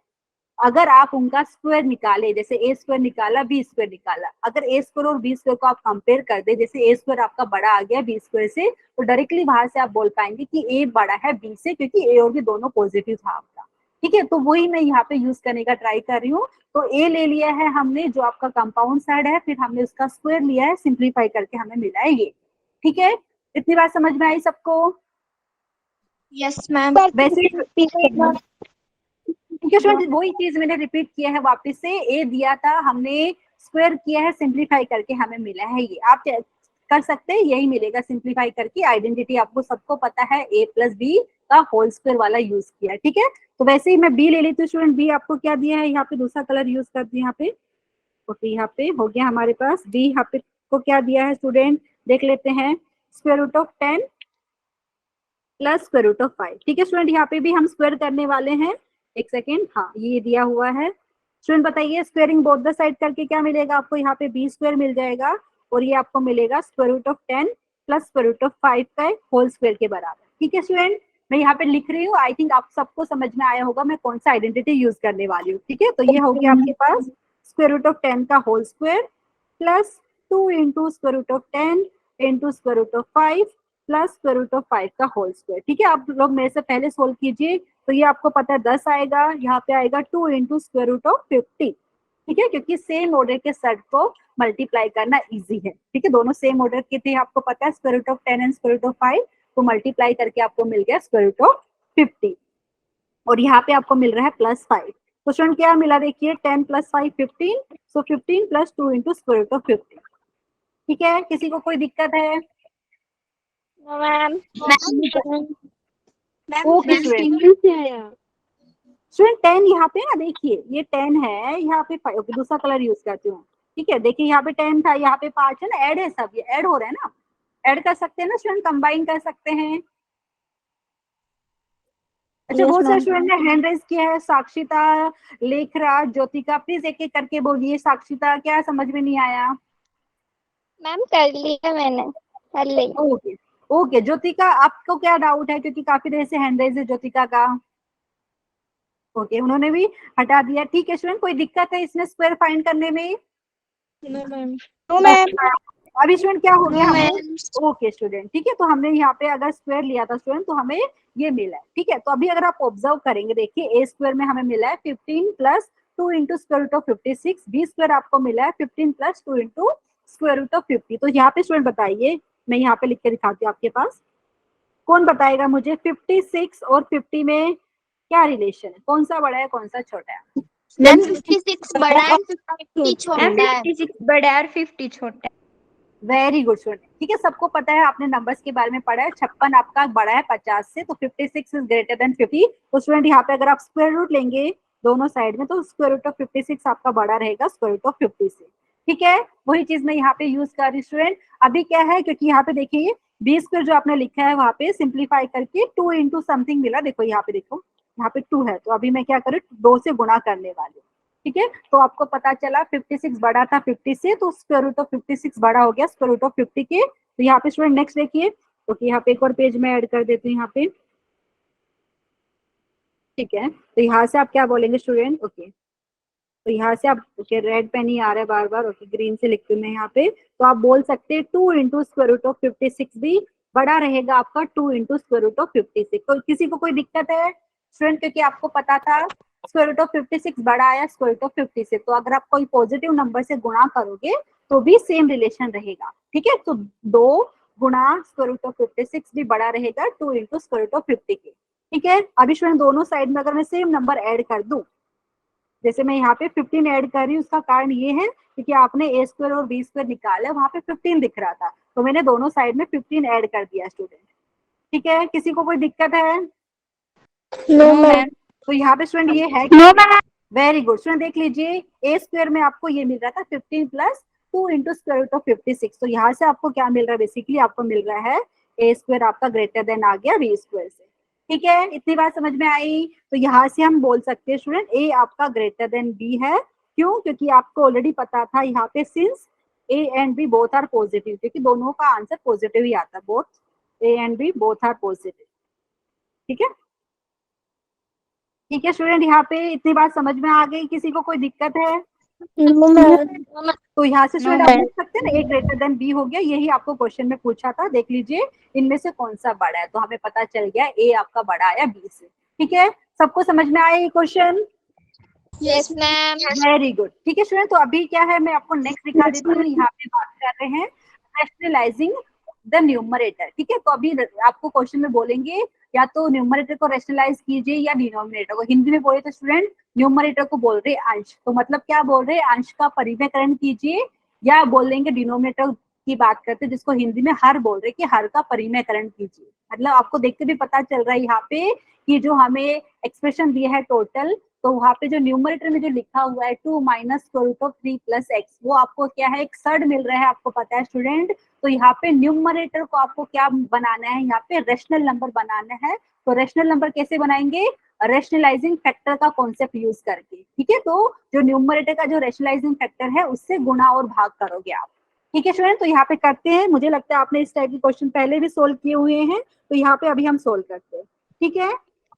[SPEAKER 2] अगर आप उनका स्क्वायर निकाले, जैसे ए स्क्वायर निकाला बी स्क्वायर निकाला, अगर ए स्क्वायर और बी स्क्वायर को आप कंपेयर कर दे, जैसे ए स्क्वायर आपका बड़ा आ गया बी स्क्वायर से, तो डायरेक्टली बाहर से आप बोल पाएंगे कि ए बड़ा है बी से, क्योंकि ए और बी दोनों पॉजिटिव था आपका। ठीक है, तो वही मैं यहाँ पे यूज करने का ट्राई कर रही हूँ। तो ए ले लिया है हमने जो आपका कंपाउंड साइड है, फिर हमने उसका स्क्वायर लिया है, सिंप्लीफाई करके हमें मिला है ये। ठीक है, इतनी बात समझ में आई सबको?
[SPEAKER 1] Yes ma'am.
[SPEAKER 2] वैसे क्योंकि वही चीज मैंने रिपीट किया है वापस से, ए दिया था हमने, स्क्वायर किया है, सिंप्लीफाई करके हमें मिला है ये। आप कर सकते हैं, यही मिलेगा सिंप्लीफाई करके। आइडेंटिटी आपको सबको पता है, ए प्लस बी का होल स्क्वायर वाला यूज किया है। ठीक है, तो वैसे ही मैं बी ले लेती हूँ स्टूडेंट। बी आपको क्या दिया है, यहाँ पे दूसरा कलर यूज कर दिया यहाँ पे। ओके, यहाँ पे हो गया हमारे पास बी। यहाँ पे को क्या दिया है स्टूडेंट, देख लेते हैं, square root of 10 plus square root of 5। ठीक है स्टूडेंट, यहाँ पे भी हम स्क्वायर करने वाले हैं। एक सेकेंड, हाँ ये दिया हुआ है। स्टूडेंट बताइए, स्क्वायरिंग बोथ द साइड करके क्या मिलेगा आपको, यहाँ पे बी स्क्वायर मिल जाएगा, और ये आपको मिलेगा square root of 10 plus square root of 5 का होल स्क्वायर के बराबर। ठीक है स्टूडेंट, मैं यहाँ पे लिख रही हूँ, आई थिंक आप सबको समझ में आया होगा मैं कौन सा आइडेंटिटी यूज करने वाली हूँ। ठीक है, तो ये हो गया आपके पास स्क्वायर रूट ऑफ 10 का whole square plus 2 into square root of 10 into square root of 5 plus square root of 5 का होल स्क्वायर। ठीक है, आप लोग मेरे से पहले सोल्व कीजिए, तो ये आपको पता है 10 आएगा, यहाँ पे आएगा 2 इंटू स्क्वायर रूट ऑफ 50। ठीक है, क्योंकि सेम ऑर्डर के सेट को मल्टीप्लाई करना इजी है। ठीक है, दोनों सेम ऑर्डर के थे, आपको पता है square root of 10 and square root of 5, तो मल्टीप्लाई करके आपको मिल गया स्क्वायर रूट ऑफ 50, और यहाँ पे आपको मिल रहा है प्लस 5। तो स्टूडेंट क्या मिला देखिए, 10 plus 5 15, so 15 plus 2 into square root of 50। ठीक है, किसी को कोई दिक्कत है?
[SPEAKER 1] मैम
[SPEAKER 2] ओके स्टूडेंट, स्टूडेंट 10 यहाँ पे ना देखिए, ये 10 है, यहाँ पे 5। ओके, दूसरा कलर यूज करती हूँ। ठीक है, देखिए यहाँ पे 10 था, यहाँ पे 5 है ना, ऐड है, सब ये ऐड हो रहा है ना, ऐड कर सकते हैं ना स्टूडेंट, कंबाइन कर सकते हैं। अच्छा, बहुत सारे स्टूडेंट ने हैंड रेज किया है, साक्षिता, लेखराज, ज्योतिका, प्लीज एक एक करके बोलिए। साक्षिता, क्या समझ में नहीं आया?
[SPEAKER 1] मैम कर लिया मैंने, कर ली।
[SPEAKER 2] ओके ओके, ज्योतिका आपको क्या डाउट है, क्योंकि काफी देर से हैंड रेज है ज्योतिका का। ओके, उन्होंने भी हटा दिया। ठीक है स्टूडेंट, कोई दिक्कत है इसमें स्क्वायर फाइंड करने में?
[SPEAKER 1] No ma'am.
[SPEAKER 2] अभी स्टूडेंट क्या हो गया,
[SPEAKER 1] नो
[SPEAKER 2] हमने,
[SPEAKER 1] मैम।
[SPEAKER 2] ओके स्टूडेंट, ठीक है, तो हमने यहाँ पे अगर स्क्वायर लिया था स्टूडेंट, तो हमें ये मिला है। ठीक है, तो अभी अगर आप ऑब्जर्व करेंगे, देखिए ए स्क्वायर में हमें मिला है 15 plus 2 into square root of 56, B square आपको मिला है 15 plus 2 into square root of 50। तो यहाँ पे स्टूडेंट बताइए, मैं यहाँ पे लिख के दिखाती हूँ आपके पास, कौन बताएगा मुझे 56 और 50 में क्या रिलेशन है, कौन सा बड़ा है कौन सा छोटा है?
[SPEAKER 1] मैम 56 बड़ा है, 50 छोटा है।
[SPEAKER 3] 56 बड़ा है और 50 छोटा है।
[SPEAKER 2] वेरी गुड स्टूडेंट, ठीक है, सबको पता है, आपने नंबर्स के बारे में पढ़ा है, 56 आपका बड़ा है 50 से, तो 56 इज ग्रेटर देन 50। तो स्टूडेंट यहाँ पे अगर आप स्क्वायर रूट लेंगे दोनों साइड में, तो स्क्वायर रूट ऑफ 56 आपका बड़ा रहेगा स्क्वायर रूट ऑफ 50 से, ठीक है। वही चीज मैं यहाँ पे यूज कर रही स्टूडेंट। अभी क्या है, क्योंकि यहाँ पे देखिए बी स्क्वायर जो आपने लिखा है वहाँ पे सिंप्लीफाई करके 2 इंटू समथिंग मिला, देखो यहाँ पे, देखो यहाँ पे 2 है, तो अभी मैं क्या करूँ, 2 से गुणा करने वाली हूँ, ठीक है। तो आपको पता चला 56 बड़ा था 50 से, तो स्क्वायर रूट ऑफ 56 बड़ा हो गया स्क्वायर रूट ऑफ 50 के। तो यहाँ पे स्टूडेंट नेक्स्ट देखिए, तो यहाँ पे एक और पेज में ऐड कर देती हूँ यहाँ पे, ठीक है। तो यहाँ से आप क्या बोलेंगे स्टूडेंट, ओके, तो यहाँ से आप, ओके रेड पेन ही आ रहा है बार बार, ओके ग्रीन से लिखती हूँ मैं यहाँ पे, तो आप बोल सकते हैं 2 इंटू स्क्वायर रूट ऑफ 56 भी बड़ा रहेगा आपका 2 इंटू स्क्वायर रूट ऑफ 56। तो किसी को कोई दिक्कत है स्टूडेंट, क्योंकि आपको पता था स्क्वायर रूट ऑफ 56 बड़ा आया स्क्वायर रूट ऑफ 50 से, तो अगर आप कोई पॉजिटिव नंबर से गुणा करोगे तो भी सेम रिलेशन रहेगा, ठीक है। तो 2 गुणा स्क्वायर रूट ऑफ 56 भी बड़ा रहेगा 2 इंटू स्क्वायर रूट ऑफ 50 के, ठीक है। अभी स्टूडेंट दोनों साइड में अगर मैं सेम नंबर ऐड कर दूं, जैसे मैं यहाँ पे 15 ऐड कर रही हूँ, उसका कारण ये है क्योंकि आपने ए स्क्वायर और बी स्क्वायर निकाला, वहां पे 15 दिख रहा था, तो मैंने दोनों साइड में 15 ऐड कर दिया स्टूडेंट, ठीक है। किसी को कोई दिक्कत है?
[SPEAKER 1] No ma'am.
[SPEAKER 2] तो यहाँ पे स्टूडेंट ये है,
[SPEAKER 3] no ma'am.
[SPEAKER 2] Very good student, देख लीजिए ए स्क्वायर में आपको ये मिल रहा था 15 plus 2 into square root of 56, तो यहाँ से आपको क्या मिल रहा है, बेसिकली आपको मिल रहा है ए स्क्वायर आपका ग्रेटर देन आ गया बी स्क्वायर से, ठीक है। इतनी बात समझ में आई? तो यहाँ से हम बोल सकते हैं स्टूडेंट ए आपका ग्रेटर देन बी है, क्यों? क्योंकि आपको ऑलरेडी पता था यहाँ पे since A and B both are positive, क्योंकि दोनों का आंसर पॉजिटिव ही आता है, both A and B both are positive, ठीक है। ठीक है स्टूडेंट, यहाँ पे इतनी बात समझ में आ गई, किसी को कोई दिक्कत है?
[SPEAKER 1] No ma'am.
[SPEAKER 2] तो यहाँ से स्टूडेंट आप
[SPEAKER 3] मैम।
[SPEAKER 2] देख सकते हैं ना, ए ग्रेटर देन बी हो गया, यही आपको क्वेश्चन में पूछा था, देख लीजिए इनमें से कौन सा बड़ा है, तो हमें पता चल गया ए आपका बड़ा आया बी से, ठीक है। सबको समझ में आया ये question?
[SPEAKER 1] Yes ma'am.
[SPEAKER 2] Very good, ठीक है स्टूडेंट। तो अभी क्या है, मैं आपको नेक्स्ट दिखा देती हूँ, यहाँ पे बात कर रहे हैं रैशनलाइजिंग द न्यूमरेटर, ठीक है। तो अभी आपको क्वेश्चन में बोलेंगे या तो न्यूमरेटर को रैशनलाइज कीजिए या डिनोमिनेटर को, हिंदी में बोले तो स्टूडेंट न्यूमरेटर को बोल रहे अंश, तो मतलब क्या बोल रहे, अंश का परिमेयकरण कीजिए, या बोलेंगे डिनोमिनेटर की बात करते जिसको हिंदी में हर बोल रहे कि हर का परिमेयकरण कीजिए। मतलब आपको देख के भी पता चल रहा है यहाँ पे कि जो हमें एक्सप्रेशन दिया है टोटल, तो वहां पे जो न्यूमरेटर में जो लिखा हुआ है 2 minus square root of 3 plus x, वो आपको क्या है, एक सर्ड मिल रहा है, आपको पता है स्टूडेंट। तो यहाँ पे न्यूमरेटर को आपको क्या बनाना है, यहाँ पे रेशनल नंबर बनाना है। तो रेशनल नंबर कैसे बनाएंगे, रेशनलाइजिंग फैक्टर का कॉन्सेप्ट यूज करके, ठीक है। तो जो न्यूमरेटर का जो रेशनलाइजिंग फैक्टर है उससे गुणा और भाग करोगे आप, ठीक है स्टूडेंट। तो यहाँ पे करते हैं, मुझे लगता है आपने इस टाइप के क्वेश्चन पहले भी सोल्व किए हुए हैं, तो यहाँ पे अभी हम सोल्व करते हैं, ठीक है।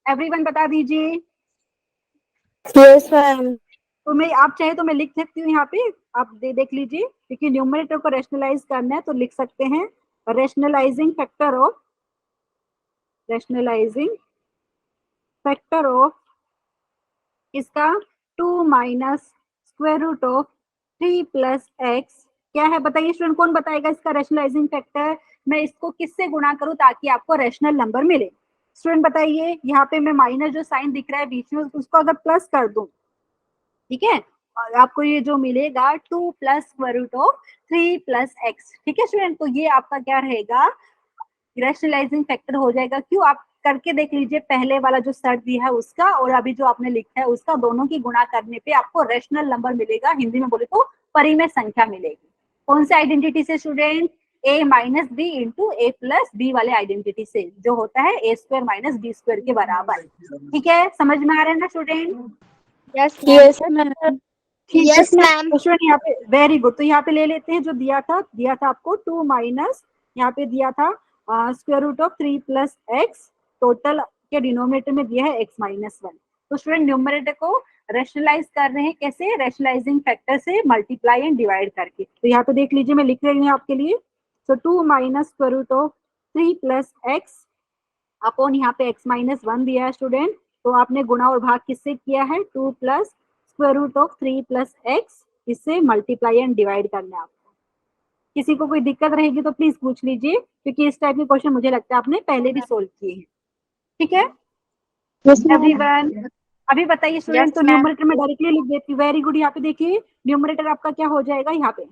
[SPEAKER 2] एवरीवन बता दीजिए।
[SPEAKER 1] Yes ma'am.
[SPEAKER 2] तो मैं, आप चाहे तो मैं लिख सकती हूँ यहाँ पे, आप देख लीजिए, क्योंकि न्यूमरेटर को रेशनलाइज करना है तो लिख सकते हैं रेशनलाइजिंग फैक्टर ऑफ इसका 2 minus square root of 3 plus x, क्या है बताइए स्टूडेंट, कौन बताएगा इसका रेशनलाइजिंग फैक्टर? मैं इसको किससे गुणा करूं ताकि आपको रेशनल नंबर मिले? स्टूडेंट बताइए, यहाँ पे मैं माइनस जो साइन दिख रहा है बीच में उसको अगर प्लस कर दूं, ठीक है, और आपको ये जो मिलेगा 2 plus square root of 3 plus x, ठीक है स्टूडेंट। तो ये आपका क्या रहेगा, रैशनलाइजिंग फैक्टर हो जाएगा। क्यों? आप करके देख लीजिए, पहले वाला जो सर्ट दिया है उसका और अभी जो आपने लिखा है उसका, दोनों की गुणा करने पे आपको रैशनल नंबर मिलेगा, हिंदी में बोले तो परिमेय संख्या मिलेगी। कौन से आइडेंटिटी से student? a minus B into A plus B वाले आइडेंटिटी से, जो होता है A square minus B square के बराबर, ठीक है। समझ में आ रहा है ना स्टूडेंट?
[SPEAKER 1] Yes ma'am.
[SPEAKER 2] ठीक है
[SPEAKER 1] यस मैम।
[SPEAKER 2] तो स्टूडेंट यहाँ पे वेरी गुड, तो यहाँ पे ले लेते हैं जो दिया था आपको 2 माइनस, यहाँ पे दिया था square root of 3 plus x, total के डिनोमिनेटर में दिया है एक्स माइनस 1। तो स्टूडेंट न्यूमरेटर को रेशनलाइज कर रहे हैं कैसे, रेशनलाइजिंग फैक्टर से मल्टीप्लाई एंड डिवाइड करके। तो यहाँ पे देख लीजिए, मैं लिख रही हूँ आपके लिए, तो 2 minus square root of 3 plus x upon यहाँ पे x माइनस 1 दिया है स्टूडेंट, तो आपने गुणा और भाग किससे किया है, 2 plus square root of 3 plus x, इससे मल्टीप्लाई एंड डिवाइड करना है आपको। किसी को कोई दिक्कत रहेगी तो प्लीज पूछ लीजिए, क्योंकि इस टाइप के क्वेश्चन मुझे लगता है आपने पहले भी सोल्व किए हैं, ठीक है। एवरीवन अभी बताइए स्टूडेंट, तो न्यूमरेटर में डायरेक्टली लिख देती हूँ। Very good. यहाँ पे देखिए न्यूमरेटर आपका क्या हो जाएगा, यहाँ पे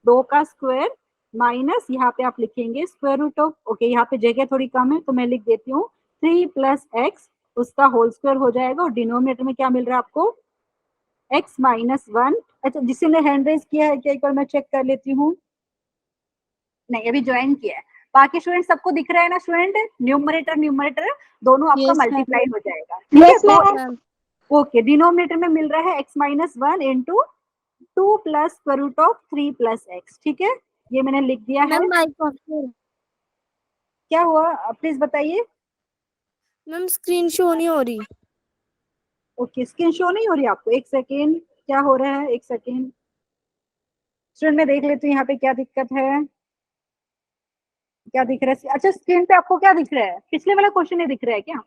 [SPEAKER 2] 2 का स्क्वायर माइनस यहाँ पे आप लिखेंगे स्क्वायर रूट ऑफ, ओके यहाँ पे जगह थोड़ी कम है तो मैं लिख देती हूँ 3 + x उसका होल स्क्वायर हो जाएगा। और डिनोमिनेटर में क्या मिल रहा है आपको, x - 1। अच्छा, जिसने ने हैंड रेज किया है क्या, एक बार मैं चेक कर लेती हूँ। नहीं, अभी ज्वाइन किया है। बाकी स्टूडेंट सबको दिख रहा है ना स्टूडेंट, न्यूमरेटर दोनों आपका मल्टीप्लाई हो जाएगा, ठीक है। तो ओके, डिनोमिनेटर में मिल रहा है x - 1 into 2 + square root of 3 + x, ठीक है। ये मैंने लिख दिया है। क्या हुआ प्लीज बताइए।
[SPEAKER 4] मैम स्क्रीन शो नहीं हो रही।
[SPEAKER 2] ओके, स्क्रीन शो नहीं हो रही आपको, एक सेकेंड, क्या हो रहा है, एक सेकेंड स्टूडेंट मैं देख लेती हूँ यहाँ पे क्या दिक्कत है, क्या दिख रहा है। अच्छा, स्क्रीन पे आपको क्या दिख रहा है, पिछले वाला क्वेश्चन नहीं दिख रहा है क्या?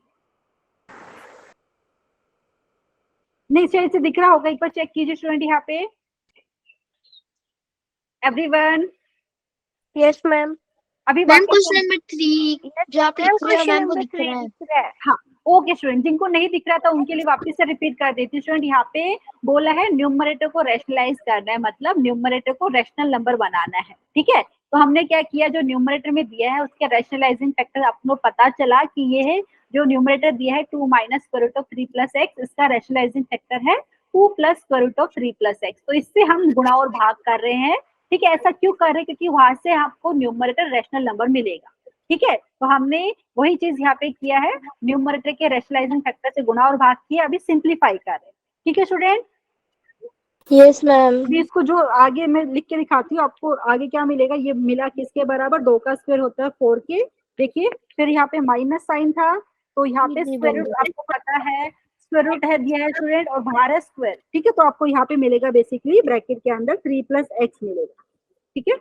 [SPEAKER 2] नहीं, सही से दिख रहा होगा, एक बार चेक कीजिए स्टूडेंट यहाँ पे। Everyone
[SPEAKER 4] yes ma'am.
[SPEAKER 2] अभी
[SPEAKER 1] मैम क्वेश्चन नंबर 3 जो आप लिख रहे हो मैम वो दिख रहा है।
[SPEAKER 2] हाँ, ओके स्टूडेंट, जिनको नहीं दिख रहा था उनके लिए वापस से रिपीट कर देती हूँ। स्टूडेंट यहाँ पे बोला है न्यूमरेटर को रैशनलाइज करना है, मतलब न्यूमरेटर को रैशनल नंबर बनाना है, ठीक है। तो हमने क्या किया, जो न्यूमरेटर में दिया है उसके रैशनलाइजिंग फैक्टर आपको पता चला कि ये है, जो न्यूमरेटर दिया है 2 - स्क्वायर रूट ऑफ 3 + x, इसका रैशनलाइजिंग फैक्टर है 2 + स्क्वायर रूट ऑफ 3 + x। तो इससे हम गुणा और भाग कर रहे हैं, ठीक है। ऐसा क्यों कर रहे हैं, क्योंकि वहां से आपको न्यूमरेटर रैशनल नंबर मिलेगा, ठीक है। तो हमने वही चीज यहाँ पे किया है, न्यूमरेटर के रैशनलाइजिंग फैक्टर से गुणा और भाग किया, अभी सिंप्लीफाई कर रहे हैं, ठीक है स्टूडेंट।
[SPEAKER 4] Yes ma'am.
[SPEAKER 2] अभी इसको जो आगे मैं लिख के दिखाती हूँ आपको, आगे क्या मिलेगा, ये मिला किसके बराबर, 2 का स्क्वायर होता है 4 के, देखिए। फिर यहाँ पे माइनस साइन था, तो यहाँ पे स्क्वायर रूट आपको पता है, स्क्वायर रूट है दिया है स्टूडेंट, और बाहर है स्क्वायर, ठीक है। तो आपको यहाँ पे मिलेगा बेसिकली ब्रैकेट के अंदर 3 + x मिलेगा, ठीक है।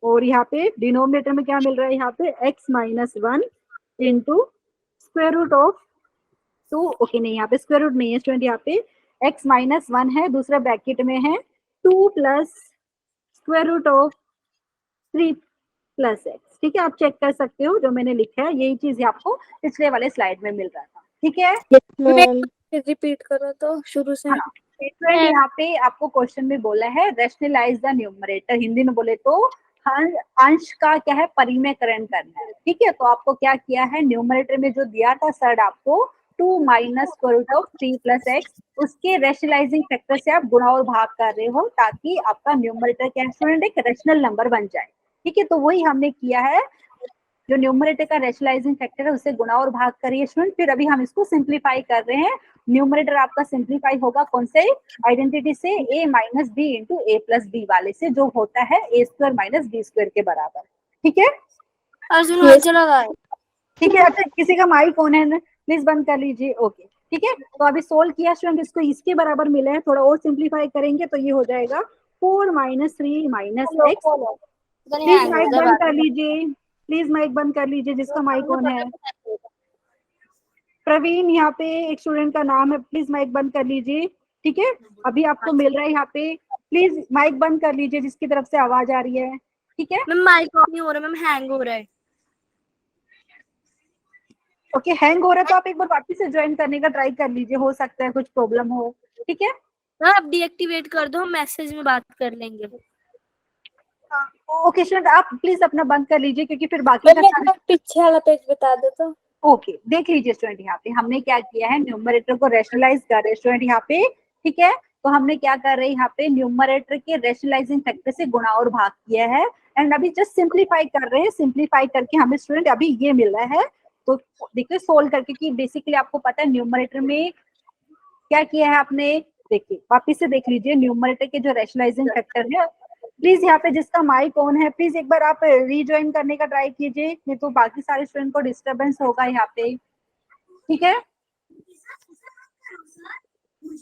[SPEAKER 2] और यहाँ पे डिनोमिनेटर में क्या मिल रहा है, यहाँ पे x - 1 into square root of 2, okay नहीं यहाँ पे स्क्वायर रूट नहीं है स्टूडेंट, यहाँ पे x - 1 है, दूसरे ब्रैकेट में है 2 + स्क्वायर रूट ऑफ 3 + x, ठीक है। आप चेक कर सकते हो, जो मैंने लिखा है यही चीज आपको पिछले वाले स्लाइड में मिल रहा था, ठीक है।
[SPEAKER 4] मैम रिपीट करो तो शुरू से।
[SPEAKER 2] हाँ, स्टूडेंट यहाँ पे आपको क्वेश्चन में बोला है रैशनलाइज द न्यूमरेटर, हिंदी में बोले तो अंश का क्या है, परिमेयकरण करना है, ठीक है। तो आपको क्या किया है, न्यूमरेटर में जो दिया था सर आपको 2 - स्क्वायर रूट ऑफ 3 + x, उसके रैशनलाइजिंग फैक्टर से आप गुणा और भाग कर रहे हो, ताकि आपका न्यूमरेटर क्या है स्टूडेंट, एक रैशनल नंबर बन जाए, ठीक है। तो वही हमने किया है, जो न्यूमरेटर का रैशनलाइजिंग फैक्टर है उससे गुणा और भाग करिए स्टूडेंट। फिर अभी हम इसको सिंप्लीफाई कर रहे हैं। न्यूमरेटर आपका सिंप्लीफाई होगा कौन से आइडेंटिटी से, a - b into a + b वाले से, जो होता है a² - b² के बराबर, ठीक है।
[SPEAKER 4] अर्जुन हाथ चला रहा है।
[SPEAKER 2] ठीक है, अच्छा किसी का माइक ऑन है, प्लीज बंद कर लीजिए, ओके ठीक है। तो अभी सोल्व किया स्टूडेंट, इसको इसके बराबर मिला है, थोड़ा और सिंप्लीफाई करेंगे तो ये हो जाएगा 4 - 3 - x। प्लीज माइक बंद कर लीजिए, प्लीज माइक बंद कर लीजिए जिसका माइक ऑन है। प्रवीण यहाँ पे एक स्टूडेंट का नाम है, प्लीज माइक बंद कर लीजिए, ठीक है। अभी आपको मिल रहा है यहाँ पे, प्लीज माइक बंद कर लीजिए जिसकी तरफ से आवाज आ रही है, ठीक है।
[SPEAKER 4] मैम माइक ऑन नहीं हो रहा, मैम हैंग हो रहा है।
[SPEAKER 2] ओके, हैंग हो रहा है तो आप एक बार वापस से ज्वाइन करने का ट्राई कर लीजिए, हो सकता है कुछ प्रॉब्लम हो, ठीक है।
[SPEAKER 4] आप डीएक्टिवेट कर दो, हम मैसेज में बात कर लेंगे।
[SPEAKER 2] ओके स्टूडेंट, आप प्लीज अपना बंद कर लीजिए, क्योंकि फिर बाकी का
[SPEAKER 4] पीछे वाला पेज बता दो तो।
[SPEAKER 2] ओके देख लीजिए स्टूडेंट, यहाँ पे हमने क्या किया है, न्यूमरेटर को रैशनलाइज कर रहे हैं स्टूडेंट यहाँ पे, ठीक है। तो हमने क्या कर रहे हैं, यहाँ पे न्यूमरेटर के रैशनलाइजिंग फैक्टर से गुणा और भाग किया है, एंड अभी जस्ट सिंप्लीफाई कर रहे हैं। सिंप्लीफाई करके हमें स्टूडेंट अभी ये मिल रहा है। तो देखिए सोल्व करके, कि बेसिकली आपको पता है न्यूमरेटर में क्या किया है आपने, देखिए वापिस से देख लीजिए, न्यूमरेटर के जो रैशनलाइजिंग फैक्टर है, प्लीज यहाँ पे जिसका माइक ऑन है प्लीज एक बार आप रीज्वाइन करने का ट्राई कीजिए, नहीं तो बाकी सारे स्टूडेंट को डिस्टरबेंस होगा यहाँ पे, ठीक है।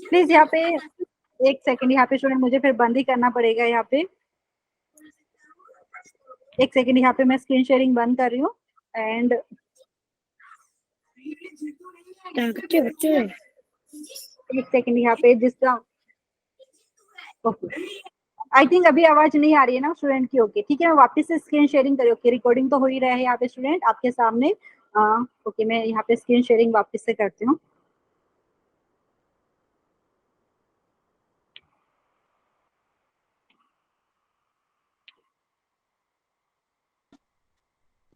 [SPEAKER 2] प्लीज यहाँ पे एक सेकंड, यहाँ पे स्टूडेंट मुझे फिर बंद ही करना पड़ेगा, यहाँ पे एक सेकंड, यहाँ पे मैं स्क्रीन शेयरिंग बंद कर रही हूँ। एंड एक सेकंड यहाँ पे जिसका, ओके आई थिंक अभी आवाज नहीं आ रही है ना स्टूडेंट की, ओके ठीक है। मैं वापस से स्क्रीन शेयरिंग करी, ओके रिकॉर्डिंग तो हो ही रहा है यहाँ पे स्टूडेंट आपके सामने। ओके, मैं यहाँ पे स्क्रीन शेयरिंग वापस से करती हूँ।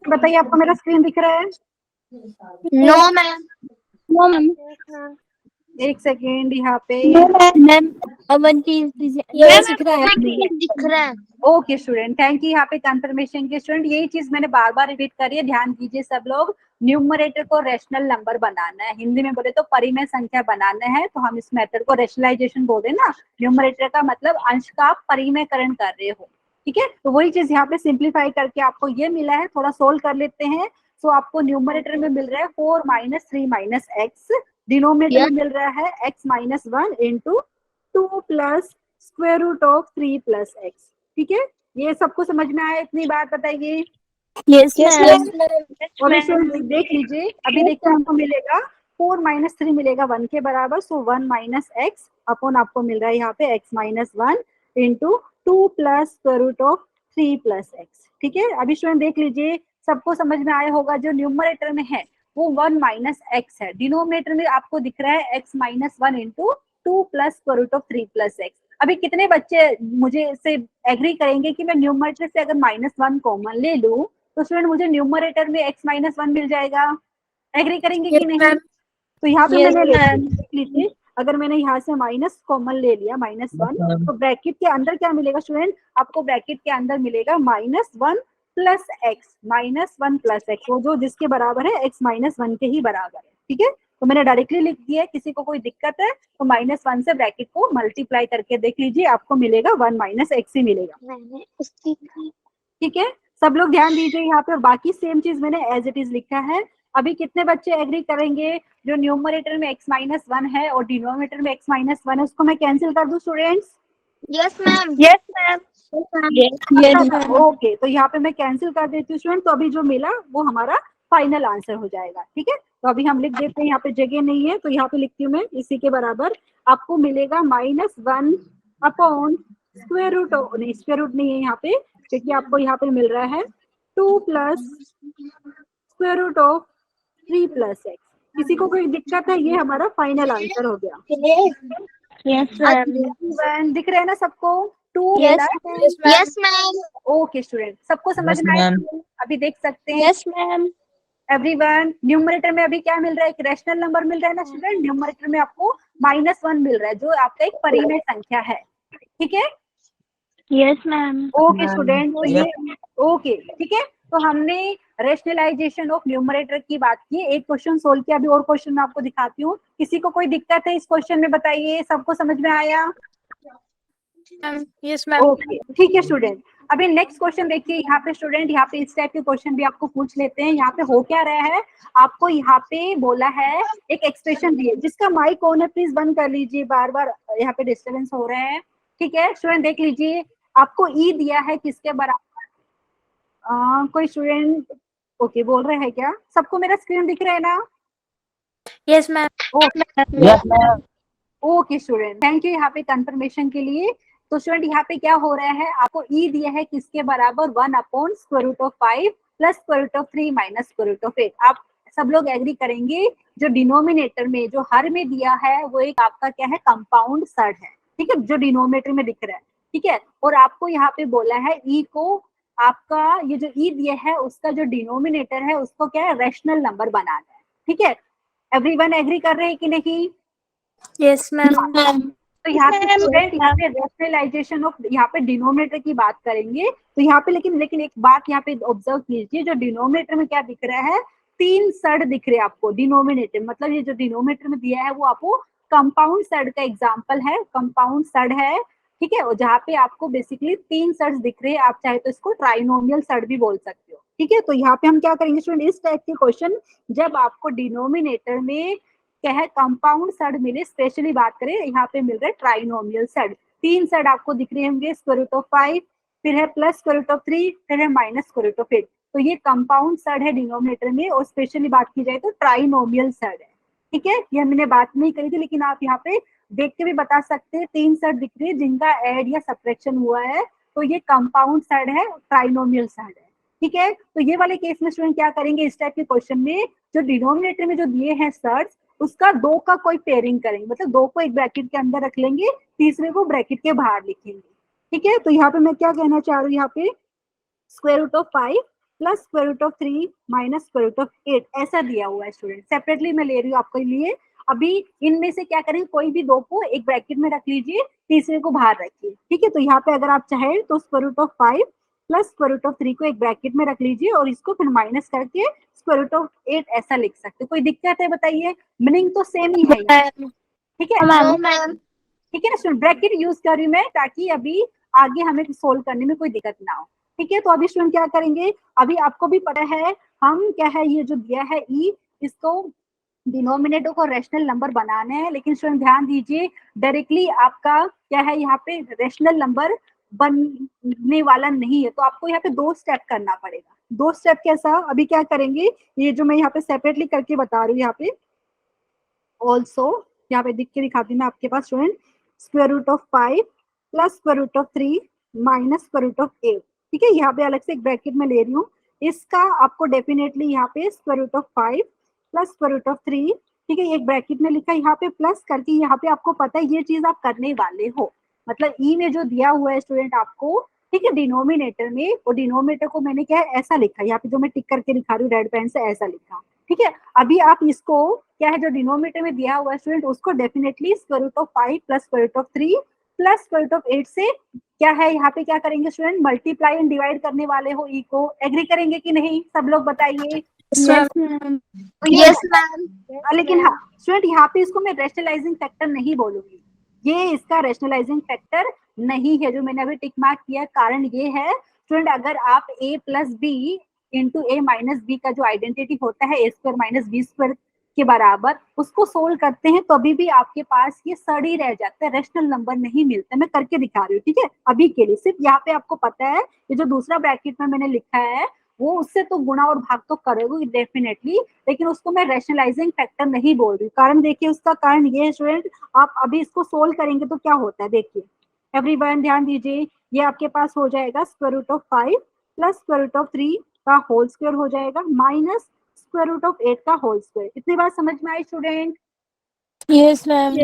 [SPEAKER 2] बताइए, आपको मेरा स्क्रीन दिख रहा है?
[SPEAKER 4] No ma'am. No ma'am.
[SPEAKER 2] एक सेकेंड, यहाँ पे
[SPEAKER 4] मैम वन चीज दिख रहा है, दिख रहा है।
[SPEAKER 2] ओके स्टूडेंट, थैंक यू यहाँ पे कंफर्मेशन के। स्टूडेंट यही चीज मैंने बार बार रिपीट करी है, ध्यान दीजिए सब लोग। न्यूमरेटर को रेशनल नंबर बनाना है, हिंदी में बोले तो परिमेय संख्या बनाना है, तो हम इस मेथड को रेशनलाइजेशन बोले ना। न्यूमरेटर का मतलब अंश का आप परिमेयकरण कर रहे हो, ठीक है। तो वही चीज यहाँ पे सिंप्लीफाई करके आपको ये मिला है, थोड़ा सोल्व कर लेते हैं। सो आपको न्यूमरेटर में मिल रहा है 4 - 3 - x, डिनोमिनेटर में मिल रहा है x - 1 into 2 plus square root of 3 plus x, ठीक है। ये सबको समझ में आया? इतनी बात बताइए।
[SPEAKER 4] Yes ma'am.
[SPEAKER 2] और देख लीजिए, अभी देखिए हमको मिलेगा 4 - 3 मिलेगा 1 के बराबर, सो 1 - x अपॉन आपको मिल रहा है यहाँ पे x - 1 into 2 plus square root of 3 plus x, ठीक है। अभी स्टूडेंट देख लीजिए, सबको समझ में आया होगा। जो न्यूमरेटर में है वो 1 - x है, डिनोमिनेटर में आपको दिख रहा है x - 1 into 2 plus square root of 3 plus x। अभी कितने बच्चे मुझे से एग्री करेंगे कि मैं न्यूमरेटर से अगर -1 कॉमन ले लूं तो स्टूडेंट मुझे न्यूमरेटर में x - 1 मिल जाएगा? एग्री करेंगे कि नहीं? तो यहाँ पे मैंने देख लीजिए, अगर मैंने यहाँ से माइनस कॉमन ले लिया -1, तो ब्रैकेट के अंदर क्या मिलेगा स्टूडेंट? आपको ब्रैकेट के अंदर मिलेगा -1 प्लस एक्स, -1 प्लस एक्स, वो जो जिसके बराबर है x - 1 के ही बराबर है, ठीक है। तो मैंने डायरेक्टली लिख दिया है, किसी को कोई दिक्कत है तो -1 से ब्रैकेट को मल्टीप्लाई करके देख लीजिए, आपको मिलेगा 1 - x ही मिलेगा, ठीक है। सब लोग ध्यान दीजिए यहाँ पे, और बाकी सेम चीज मैंने एज इट इज लिखा है। अभी कितने बच्चे एग्री करेंगे जो न्यूमरेटर में x - 1 है और डिनोमिनेटर में x - 1 है, उसको मैं कैंसिल कर दूं students?
[SPEAKER 4] Yes ma'am. Yes ma'am.
[SPEAKER 2] Okay, तो यहाँ पे मैं कैंसिल कर देती हूँ स्टूडेंट, तो अभी जो मिला वो हमारा फाइनल आंसर हो जाएगा, ठीक है। तो अभी हम लिख देते हैं, यहाँ पे जगह नहीं है तो यहाँ पे लिखती हूँ मैं, इसी के बराबर आपको मिलेगा -1 अपॉन स्क्वायर रूट, नहीं स्क्वायर रूट नहीं है यहाँ पे, क्योंकि आपको यहाँ पे मिल रहा है 2 plus square root of 3 plus x। किसी को कोई दिक्कत है? ये हमारा फाइनल आंसर हो गया।
[SPEAKER 4] Yes ma'am.
[SPEAKER 2] दिख रहे हैं ना सबको? 2
[SPEAKER 4] यस मैम।
[SPEAKER 2] ओके स्टूडेंट, सबको समझ में आया? अभी देख सकते हैं
[SPEAKER 4] यस मैम।
[SPEAKER 2] एवरीवन। न्यूमरेटर में अभी क्या मिल रहा है? एक रैशनल नंबर मिल रहा है ना स्टूडेंट। न्यूमरेटर में आपको -1 मिल रहा है, जो आपका एक परिमेय संख्या है, ठीक है।
[SPEAKER 4] Yes ma'am.
[SPEAKER 2] ओके स्टूडेंट, तो ये ओके, ठीक है। तो हमने रेशनलाइजेशन ऑफ न्यूमरेटर की बात की, एक क्वेश्चन सोल्व किया। अभी और क्वेश्चन मैं आपको दिखाती हूँ। किसी को कोई दिक्कत है इस क्वेश्चन में? बताइए, सबको समझ में आया?
[SPEAKER 4] Yes ma'am.
[SPEAKER 2] ओके, ठीक है स्टूडेंट। अभी नेक्स्ट क्वेश्चन देखिए, यहाँ पे स्टूडेंट, यहाँ पे इस टाइप के क्वेश्चन भी आपको पूछ लेते हैं। यहाँ पे हो क्या रहा है, आपको यहाँ पे बोला है एक एक्सप्रेशन दी है, जिसका माइक ऑन है प्लीज बंद कर लीजिए, बार बार यहाँ पे डिस्टर्बेंस हो रहा है, ठीक है। स्टूडेंट देख लीजिए, आपको ई दिया है किसके बराबर? कोई स्टूडेंट ओके बोल रहे हैं क्या? सबको मेरा स्क्रीन दिख रहा है ना?
[SPEAKER 4] Yes ma'am.
[SPEAKER 2] Okay student, thank you यहाँ पे कंफर्मेशन के लिए। तो स्टूडेंट यहाँ पे क्या हो रहा है, आपको ई दिया है किसके बराबर? 1 upon square root of 5 plus square root of 3 minus square root of 8। आप सब लोग एग्री करेंगे, जो डिनोमिनेटर में, जो हर में दिया है, वो एक आपका क्या है? कंपाउंड सर्ड है, ठीक है, जो डिनोमिनेटर में दिख रहा है, ठीक है। और आपको यहाँ पे बोला है ई को, आपका ये जो ई दिया है उसका जो डिनोमिनेटर है उसको क्या है? रैशनल नंबर बनाना है, ठीक है। एवरीवन एग्री कर रहे हैं कि नहीं?
[SPEAKER 4] Yes ma'am.
[SPEAKER 2] तो यहाँ पे स्टूडेंट, यहाँ पे रैशनलाइजेशन ऑफ, यहाँ पे डिनोमिनेटर की बात करेंगे तो यहाँ पे लेकिन एक बात यहाँ पे ऑब्जर्व कीजिए, जो डिनोमिनेटर में क्या दिख रहा है? 3 सर्ड दिख रहे हैं आपको डिनोमिनेटर, मतलब ये जो डिनोमिनेटर में दिया है वो आपको कंपाउंड सर्ड का एग्जाम्पल है, कंपाउंड सर्ड है, ठीक है। और जहाँ पे आपको बेसिकली 3 सर्ड दिख रहे हैं, आप चाहे तो इसको ट्राइनोमियल सर्ड भी बोल सकते हो, ठीक है। तो यहाँ पे हम क्या करेंगे स्टूडेंट, इस टाइप के क्वेश्चन जब आपको डिनोमिनेटर में क्या है? कंपाउंड सर्ड मिले, स्पेशली बात करें यहाँ पे मिल रहा है ट्राइनोमियल सर्ड। 3 सर्ड आपको दिख रहे होंगे, स्क्वायर रूट ऑफ 5, फिर है प्लस स्क्वायर रूट ऑफ 3, फिर है माइनस स्क्वायर रूट ऑफ 8। तो ये कंपाउंड सर्ड है डिनोमिनेटर में, और स्पेशली बात की जाए तो ट्राइनोमियल सर्ड है, ठीक है। ये मैंने बात नहीं करी थी, लेकिन आप यहाँ पे देख के भी बता सकते हैं। 3 सर्ड दिख रही है जिनका एड या सब्ट्रैक्शन हुआ है, तो ये कंपाउंड सर्ड है, ट्राइनोमियल सर्ड है, ठीक है, तो ये वाले केस में स्टूडेंट क्या करेंगे, इस टाइप के क्वेश्चन में जो डिनोमिनेटर में जो दिए हैं सर्ट्स, उसका 2 का कोई पेयरिंग करेंगे, मतलब 2 को एक ब्रैकेट के अंदर रख लेंगे, तीसरे को ब्रैकेट के बाहर लिखेंगे। ठीक है, तो यहाँ पे मैं क्या कहना चाह रही हूँ, यहाँ पे square root of 5 plus square root of 3 minus square root of 8 ऐसा दिया हुआ है स्टूडेंट। सेपरेटली मैं ले रही हूँ आपके लिए। अभी इनमें से क्या करेंगे, कोई भी 2 को एक ब्रैकेट में रख लीजिए, तीसरे को बाहर रखिए। ठीक है, तो यहाँ पे अगर आप चाहे तो square root of 5 plus square root of 3 को एक ब्रैकेट में रख लीजिए और इसको फिर माइनस करके स्क्वायर रूट ऑफ 8 ऐसा लिख सकते हो। कोई दिक्कत है बताइए, मीनिंग तो सेम ही है यहाँ। ठीक है,
[SPEAKER 4] मैम
[SPEAKER 2] ठीक है ना स्टूडेंट, ब्रैकेट यूज कर रही हूँ मैं ताकि अभी आगे हमें सोल्व करने में कोई दिक्कत ना हो। ठीक है, तो अभी स्टूडेंट क्या करेंगे, अभी आपको भी पता है हम क्या है, ये जो दिया है ई, इसको डिनोमिनेटर को रेशनल नंबर बनाना है, लेकिन स्टूडेंट ध्यान दीजिए डायरेक्टली आपका क्या है यहाँ पे रेशनल नंबर बनने वाला नहीं है, तो आपको यहाँ पे 2 स्टेप करना पड़ेगा। 2 स्टेप कैसा, अभी क्या करेंगे, ये जो मैं यहाँ पे सेपरेटली करके बता रही हूँ, यहाँ पे ऑल्सो यहाँ पे दिख के दिखाती हूँ मैं आपके पास student, square root of 5 plus square root of 3 minus square root of 8। ठीक है, यहाँ पे अलग से एक ब्रैकेट में ले रही हूँ, इसका आपको डेफिनेटली यहाँ पे square root of 5 plus square root of 3, ठीक है, एक ब्रैकेट में लिखा, यहाँ पे प्लस करके यहाँ पे आपको पता है ये चीज आप करने वाले हो, मतलब ई में जो दिया हुआ है स्टूडेंट आपको, ठीक है, डिनोमिनेटर में, वो डिनोमिनेटर को मैंने क्या है ऐसा लिखा, यहाँ पे जो मैं टिक करके दिखा रही हूँ रेड पेन से ऐसा लिखा। ठीक है, अभी आप इसको क्या है जो डिनोमिनेटर में दिया हुआ है स्टूडेंट, उसको definitely square root of 5 plus square root of 3 plus square root of 8 से क्या है यहाँ पे क्या करेंगे स्टूडेंट, मल्टीप्लाई एंड डिवाइड करने वाले हो ई को। एग्री करेंगे कि नहीं, सब लोग बताइए।
[SPEAKER 4] Yes ma'am.
[SPEAKER 2] लेकिन हाँ स्टूडेंट, यहाँ पे इसको मैं रेशनलाइजिंग फैक्टर नहीं बोलूंगी, ये इसका रेशनलाइजिंग फैक्टर नहीं है जो मैंने अभी टिक मार्क किया। कारण ये है स्टूडेंट, अगर आप a plus B into A minus B का जो आइडेंटिटी होता है A square minus B square के बराबर, उसको सोल्व करते हैं तो अभी भी आपके पास ये सड़ ही रह जाता है, रेशनल नंबर नहीं मिलता। मैं करके दिखा रही हूँ, ठीक है, अभी के लिए सिर्फ यहाँ पे आपको पता है ये जो दूसरा ब्रैकेट में मैंने लिखा है वो उससे तो गुणा और भाग तो करोगे डेफिनेटली, लेकिन उसको मैं रैशनलाइजिंग फैक्टर नहीं बोल रही। कारण देखिए, उसका कारण ये है स्टूडेंट, आप अभी इसको सोल्व करेंगे तो क्या होता है, देखिए एवरीवन ध्यान दीजिए, ये आपके पास हो जाएगा square root of 5 plus square root of 3 का होल स्क्वायर हो जाएगा माइनस स्क्वायर रूट ऑफ 8 का होल स्क्वायर। इतनी बात समझ में आई स्टूडेंट?
[SPEAKER 4] Yes ma'am.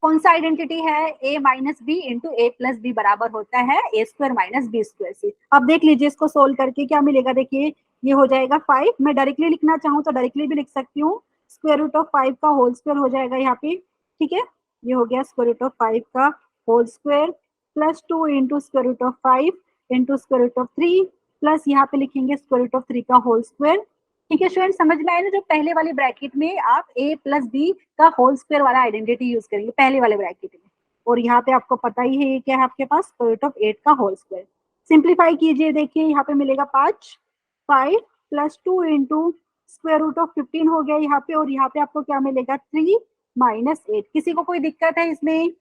[SPEAKER 2] कौन सा आइडेंटिटी है, a minus B into A plus B बराबर होता है A square minus B square से। अब देख लीजिए इसको सोल्व करके क्या मिलेगा, देखिए ये हो जाएगा 5, मैं डायरेक्टली लिखना चाहूँ तो डायरेक्टली भी लिख सकती हूँ, स्क्वायर रूट ऑफ 5 का होल स्क्वायर हो जाएगा यहाँ पे। ठीक है, ये हो गया स्क्वायर रूट ऑफ 5 का whole square plus 2 into square root of 5 into square root of 3 plus यहाँ पे लिखेंगे स्क्वायर रूट ऑफ 3 का होल स्क्वायर। ठीक है स्टूडेंट, समझ में आया ना, जो पहले वाले ब्रैकेट में आप a प्लस बी का होल स्क्वायर वाला आइडेंटिटी यूज करेंगे पहले वाले ब्रैकेट में, और यहाँ पे आपको पता ही है ये क्या है आपके पास स्क्वायर रूट ऑफ 8 का होल स्क्वायर। सिंप्लीफाई कीजिए, देखिए यहाँ पे मिलेगा 5 plus 2 into square root of 15 हो गया यहाँ पे, और यहाँ पे आपको क्या मिलेगा 3 माइनस 8। किसी को कोई दिक्कत है इसमें?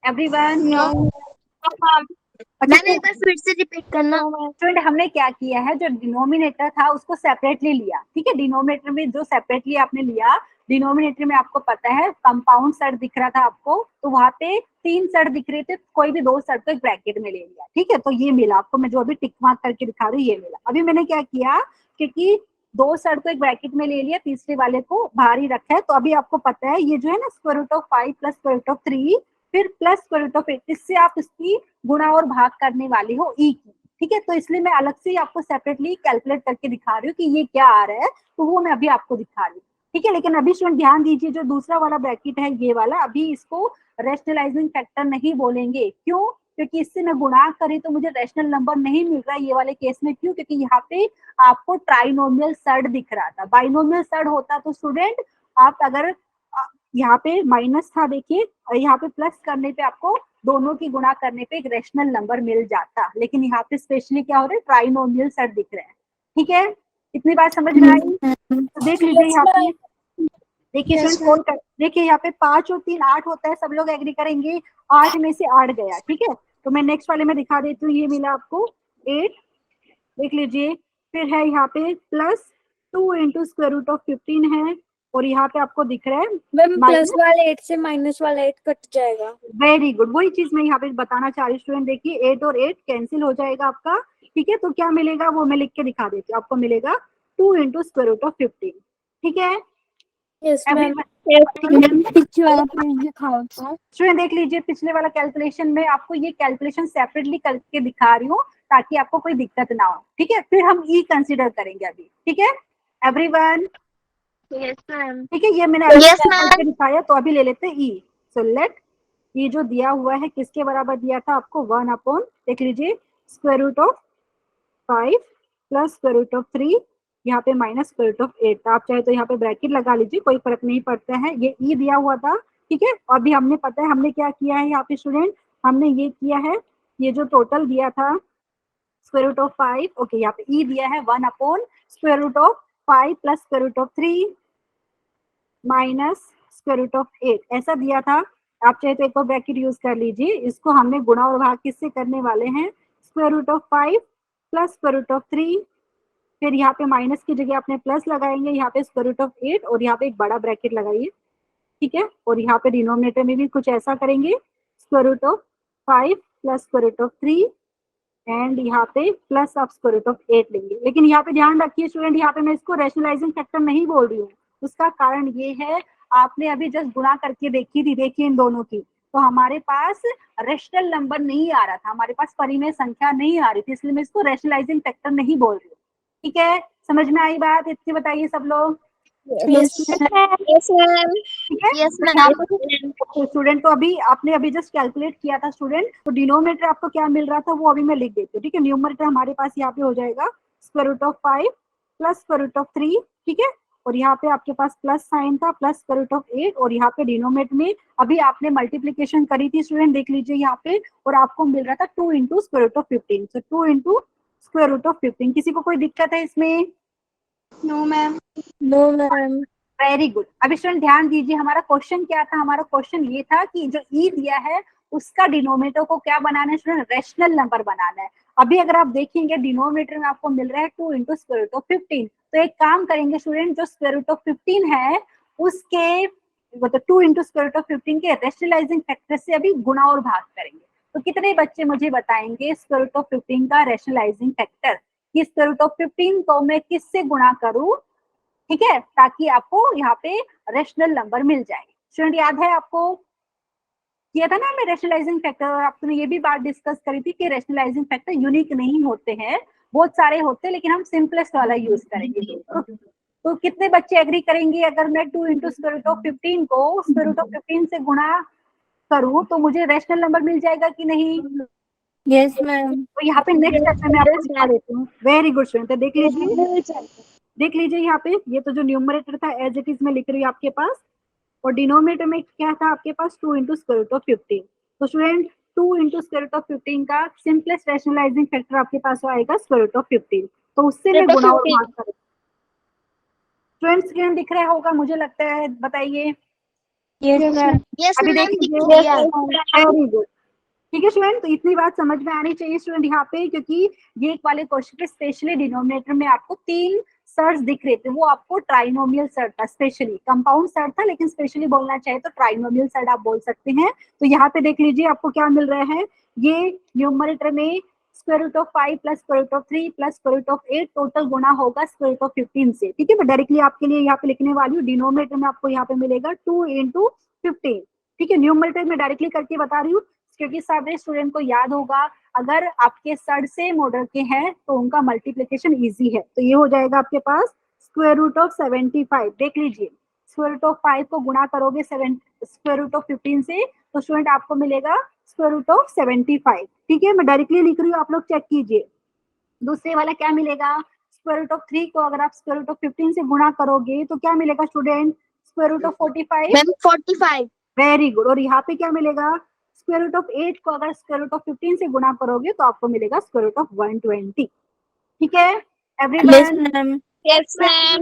[SPEAKER 2] एवरीवन?
[SPEAKER 4] मैम एक बार फिर से रिपीट करना।
[SPEAKER 2] स्टूडेंट हमने क्या किया है, जो डिनोमिनेटर था उसको सेपरेटली लिया। ठीक है, डिनोमिनेटर में जो सेपरेटली आपने लिया, डिनोमिनेटर में आपको पता है कंपाउंड सेट दिख रहा था आपको, तो वहां पे 3 सेट दिख रहे थे, कोई भी 2 सेट को एक ब्रैकेट में ले लिया। ठीक है, तो ये मिला आपको, मैं जो अभी टिक मार्क करके दिखा रही हूँ ये मिला। अभी मैंने क्या किया, क्योंकि 2 सेट को एक ब्रैकेट में ले लिया, तीसरे वाले को बाहर ही रखा है, तो अभी आपको पता है ये जो है ना square root of 5 plus square root of 3 फिर प्लस स्क्वायर रूट ऑफ 8, इससे आप इसकी गुणा और भाग करने वाली हो ई की। ठीक है, तो इसलिए मैं अलग से आपको सेपरेटली कैलकुलेट करके दिखा रही हूँ कि ये क्या आ रहा है, तो वो मैं अभी आपको दिखा रही हूँ। ठीक है, लेकिन अभी स्टूडेंट ध्यान दीजिए, जो दूसरा वाला ब्रैकेट है ये वाला, अभी इसको रैशनलाइजिंग फैक्टर नहीं बोलेंगे। क्यों? क्योंकि इससे मैं गुणा करी तो मुझे रैशनल नंबर नहीं मिल रहा है ये वाले केस में। क्यों? क्योंकि यहाँ पे आपको ट्राइनोमियल सर्ड दिख रहा था, बाइनोमियल सर्ड होता तो स्टूडेंट आप अगर यहाँ पे माइनस था देखिए, और यहाँ पे प्लस करने पे आपको दोनों की गुणा करने पे एक रैशनल नंबर मिल जाता, लेकिन यहाँ पे स्पेशली क्या हो रहा है, ट्राइनोमियल सेट दिख रहे हैं। ठीक है, इतनी बात समझ में आई? तो देख लीजिए यहाँ पे, देखिए देखिए यहाँ पे 5 और 3 8 होता है, सब लोग एग्री करेंगे, 8 में से 8 गया। ठीक है, तो मैं नेक्स्ट वाले में दिखा देती हूँ, ये मिला आपको 8, देख लीजिए। फिर है यहाँ पे plus 2 into square root of 15 है, और यहाँ पे आपको दिख रहा है
[SPEAKER 4] मैम
[SPEAKER 2] माइनस।
[SPEAKER 4] प्लस वाले 8 से माइनस वाला 8 कट जाएगा।
[SPEAKER 2] वेरी गुड, वही चीज मैं यहाँ पे बताना चाह रही हूँ स्टूडेंट। देखिए 8 और 8 कैंसिल हो जाएगा आपका, ठीक है। तो क्या मिलेगा वो मैं लिख के दिखा देती हूँ। आपको मिलेगा 2 इंटू स्क्वायर रूट ऑफ 15, ठीक है।
[SPEAKER 4] Yes ma'am.
[SPEAKER 2] Everyone-
[SPEAKER 4] पिछले वाला पेज दिखाओ तो।
[SPEAKER 2] स्टूडेंट देख लीजिए पिछले वाला कैलकुलेशन में आपको ये कैलकुलेशन सेपरेटली करके दिखा रही हूँ ताकि आपको कोई दिक्कत ना हो, ठीक है। फिर हम ई कंसीडर करेंगे अभी, ठीक है एवरीवन।
[SPEAKER 3] Yes ma'am.
[SPEAKER 2] ठीक है, ये मैंने
[SPEAKER 3] Yes, ma'am.
[SPEAKER 2] करके दिखाया, तो अभी ले लेते हैं ई। सो लेट, ये जो दिया हुआ है किसके बराबर दिया था आपको, 1 अपॉन, देख लीजिए square root of 5 plus square root of 3, यहाँ पे माइनस स्क्वायर रूट ऑफ 8। आप चाहे तो यहाँ पे ब्रैकेट लगा लीजिए, कोई फर्क नहीं पड़ता है। ये ई दिया हुआ था, ठीक है। अभी हमने पता है हमने क्या किया है यहाँ पे स्टूडेंट, हमने ये किया है, ये जो टोटल दिया था स्क्वायर रूट ऑफ 5, ओके, यहाँ पे ई दिया है 1 upon square root of 5 plus square root of 3 minus square root of 8, ऐसा दिया था। आप चाहे तो एक और ब्रैकेट यूज कर लीजिए। इसको हमने गुणा और भाग किससे करने वाले हैं, square root of 5 plus square root of 3, फिर यहाँ पे माइनस की जगह आपने प्लस लगाएंगे, यहाँ पे स्क्वायर रूट ऑफ 8 और यहाँ पे एक बड़ा ब्रैकेट लगाइए, ठीक है। और यहाँ पे डिनोमिनेटर में भी कुछ ऐसा करेंगे, square root of 5 plus square root of 3 and यहाँ पे प्लस आप स्क्वायर रूट ऑफ 8 लेंगे। लेकिन यहाँ पे ध्यान रखिए स्टूडेंट, यहाँ पे मैं इसको रैशनलाइजिंग फैक्टर नहीं बोल रही हूँ। उसका कारण ये है, आपने अभी जस्ट गुणा करके देखी थी, देखिए इन दोनों की, तो हमारे पास रेशनल नंबर नहीं आ रहा था, हमारे पास परिमेय संख्या नहीं आ रही थी, इसलिए मैं इसको रैशनलाइजिंग फैक्टर नहीं बोल रही हूँ, ठीक है। समझ में आई बात, इतनी बताइए सब लोग,
[SPEAKER 4] यस
[SPEAKER 3] Yes, ma'am.
[SPEAKER 2] ठीक है।
[SPEAKER 3] Yes,
[SPEAKER 2] तो
[SPEAKER 3] ma'am.
[SPEAKER 2] यहाँ पर स्टूडेंट, तो अभी आपने अभी जस्ट कैलकुलेट किया था स्टूडेंट, तो डिनोमिनेटर आपको क्या मिल रहा था वो अभी मैं लिख देती हूँ, ठीक है। न्यूमरेटर हमारे पास यहाँ पे हो जाएगा square root of 5 plus square root of 3, ठीक है। और यहाँ पे आपके पास प्लस साइन था, प्लस स्क्वायर रूट ऑफ 8, और यहाँ पे डिनोमिनेटर में अभी आपने मल्टीप्लीकेशन करी थी स्टूडेंट, देख लीजिए यहाँ पे, और आपको मिल रहा था 2 into square root of 15, so 2 into square root of 15। किसी को कोई दिक्कत है इसमें?
[SPEAKER 3] No, ma'am.
[SPEAKER 4] No ma'am.
[SPEAKER 2] Very good. अब स्टूडेंट ध्यान दीजिए, हमारा क्वेश्चन क्या था, हमारा क्वेश्चन ये था कि जो ई दिया है उसका डिनोमिनेटर को क्या बनाना है स्टूडेंट, रैशनल नंबर बनाना है। अभी अगर आप देखेंगे डिनोमिनेटर में आपको मिल रहा है 2 इंटू स्क्वायर रूट ऑफ 15, तो एक काम करेंगे स्टूडेंट, जो स्क्वायर रूट ऑफ 15 है उसके मतलब 2 इंटू स्क्वायर रूट ऑफ 15 के रैशनलाइजिंग फैक्टर से अभी गुणा और भाग करेंगे। तो कितने बच्चे मुझे बताएंगे स्क्वायर रूट ऑफ 15 का रैशनलाइजिंग फैक्टर, कि स्क्वायर रूट ऑफ 15 को मैं किससे गुणा करूं, ठीक है, ताकि आपको यहाँ पे रेशनल नंबर मिल जाए। स्टूडेंट याद है आपको, किया था ना हमें रैशनलाइजिंग फैक्टर, और आपने ये भी बात डिस्कस करी थी कि रैशनलाइजिंग फैक्टर यूनिक नहीं होते हैं, बहुत सारे होते हैं, लेकिन हम सिंपलेस्ट वाला यूज करेंगे। तो कितने बच्चे एग्री करेंगे, अगर मैं 2 इंटू स्क्वायर रूट ऑफ 15 को स्क्वायर रूट ऑफ 15 से गुणा करूं तो मुझे रेशनल नंबर मिल जाएगा कि नहीं?
[SPEAKER 4] Yes ma'am.
[SPEAKER 2] तो यहाँ पे नेक्स्ट स्टेप में मैं आपको दिखा देती हूँ। वेरी गुड स्टूडेंट, देख लीजिए यहाँ पे, ये तो जो न्यूमरेटर था एज इट इज में लिख रही हूँ आपके पास, और डिनोमिनेटर में क्या था आपके पास 2 इंटू स्क्वायर रूट ऑफ 15। तो student 2 into square root of 15 का सिंपलेस्ट रैशनलाइजिंग फैक्टर आपके पास आएगा स्क्वायर रूट ऑफ 15, तो उससे मैं गुणा और भाग करूँ। स्टूडेंट स्क्रीन दिख रहा होगा मुझे लगता है, बताइए।
[SPEAKER 4] Yes ma'am.
[SPEAKER 3] Yes,
[SPEAKER 2] अभी
[SPEAKER 3] ma'am.
[SPEAKER 2] देखिए, वेरी गुड, ठीक है स्टूडेंट। तो इतनी बात समझ में आनी चाहिए स्टूडेंट यहाँ पे, क्योंकि ये एक वाले क्वेश्चन पे स्पेशली डिनोमिनेटर में आपको 3 सर्च दिख रहे थे, वो आपको ट्राइनोमियल सर्ट था, स्पेशली कंपाउंड सर्ट था, लेकिन स्पेशली बोलना चाहे तो ट्राइनोमियल सर्ट आप बोल सकते हैं। तो यहाँ पे देख लीजिए आपको क्या मिल रहा है, ये न्यूमरेटर में square root of 5 plus square root of 3 plus square root of 8 total गुना होगा स्क्वायर रूट ऑफ 15 से, ठीक है। मैं डायरेक्टली आपके लिए यहाँ पे लिखने वाली हूँ, डिनोमिनेटर में आपको यहाँ पे मिलेगा 2 इंटू 15, ठीक है। न्यूमरेटर में डायरेक्टली करके बता रही हूँ, क्योंकि सारे स्टूडेंट को याद होगा, अगर आपके सर्ट सेम ऑर्डर के हैं तो उनका मल्टीप्लिकेशन इजी है। तो ये हो जाएगा आपके पास स्क्वायर रूट ऑफ 75, देख लीजिए स्क्वायर रूट ऑफ 5 को गुणा करोगे स्क्वायर रूट ऑफ 15 से, तो स्टूडेंट आपको मिलेगा स्क्वायर रूट ऑफ 75, ठीक है। मैं डायरेक्टली लिख रही हूँ, आप लोग चेक कीजिए। दूसरे वाला क्या मिलेगा, स्क्वायर रूट ऑफ 3 को अगर आप स्क्वायर रूट ऑफ 15 से गुणा करोगे तो क्या मिलेगा student, square root of 45।
[SPEAKER 3] Ma'am, 45.
[SPEAKER 2] Very good. और यहाँ पे क्या मिलेगा, स्क्वायर रूट ऑफ 8 को अगर स्क्वायर रूट ऑफ 15 से गुणा करोगे तो आपको मिलेगा स्क्वायर रूट ऑफ 120, ठीक है everyone.
[SPEAKER 4] Yes ma'am.
[SPEAKER 3] Yes, ma'am.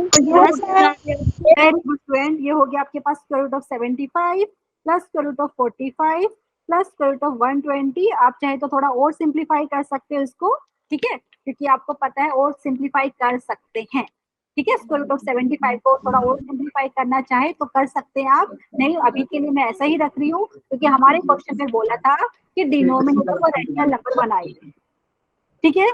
[SPEAKER 2] Very good student, ये हो गया आपके पास square root of 75 plus square root of 45 plus square root of 120। आप चाहे तो थोड़ा और सिंप्लीफाई कर सकते हो इसको, ठीक है, क्योंकि आपको पता है और सिंप्लीफाई कर सकते हैं। ठीक है। स्क्वायर रूट ऑफ 75 को थोड़ा और सिंप्लीफाई करना चाहे तो कर सकते हैं आप, नहीं अभी के लिए मैं ऐसा ही रख रही हूँ, क्योंकि हमारे क्वेश्चन में बोला था कि डिनोमिनेटर को रैशनल नंबर बनाइए। ठीक है,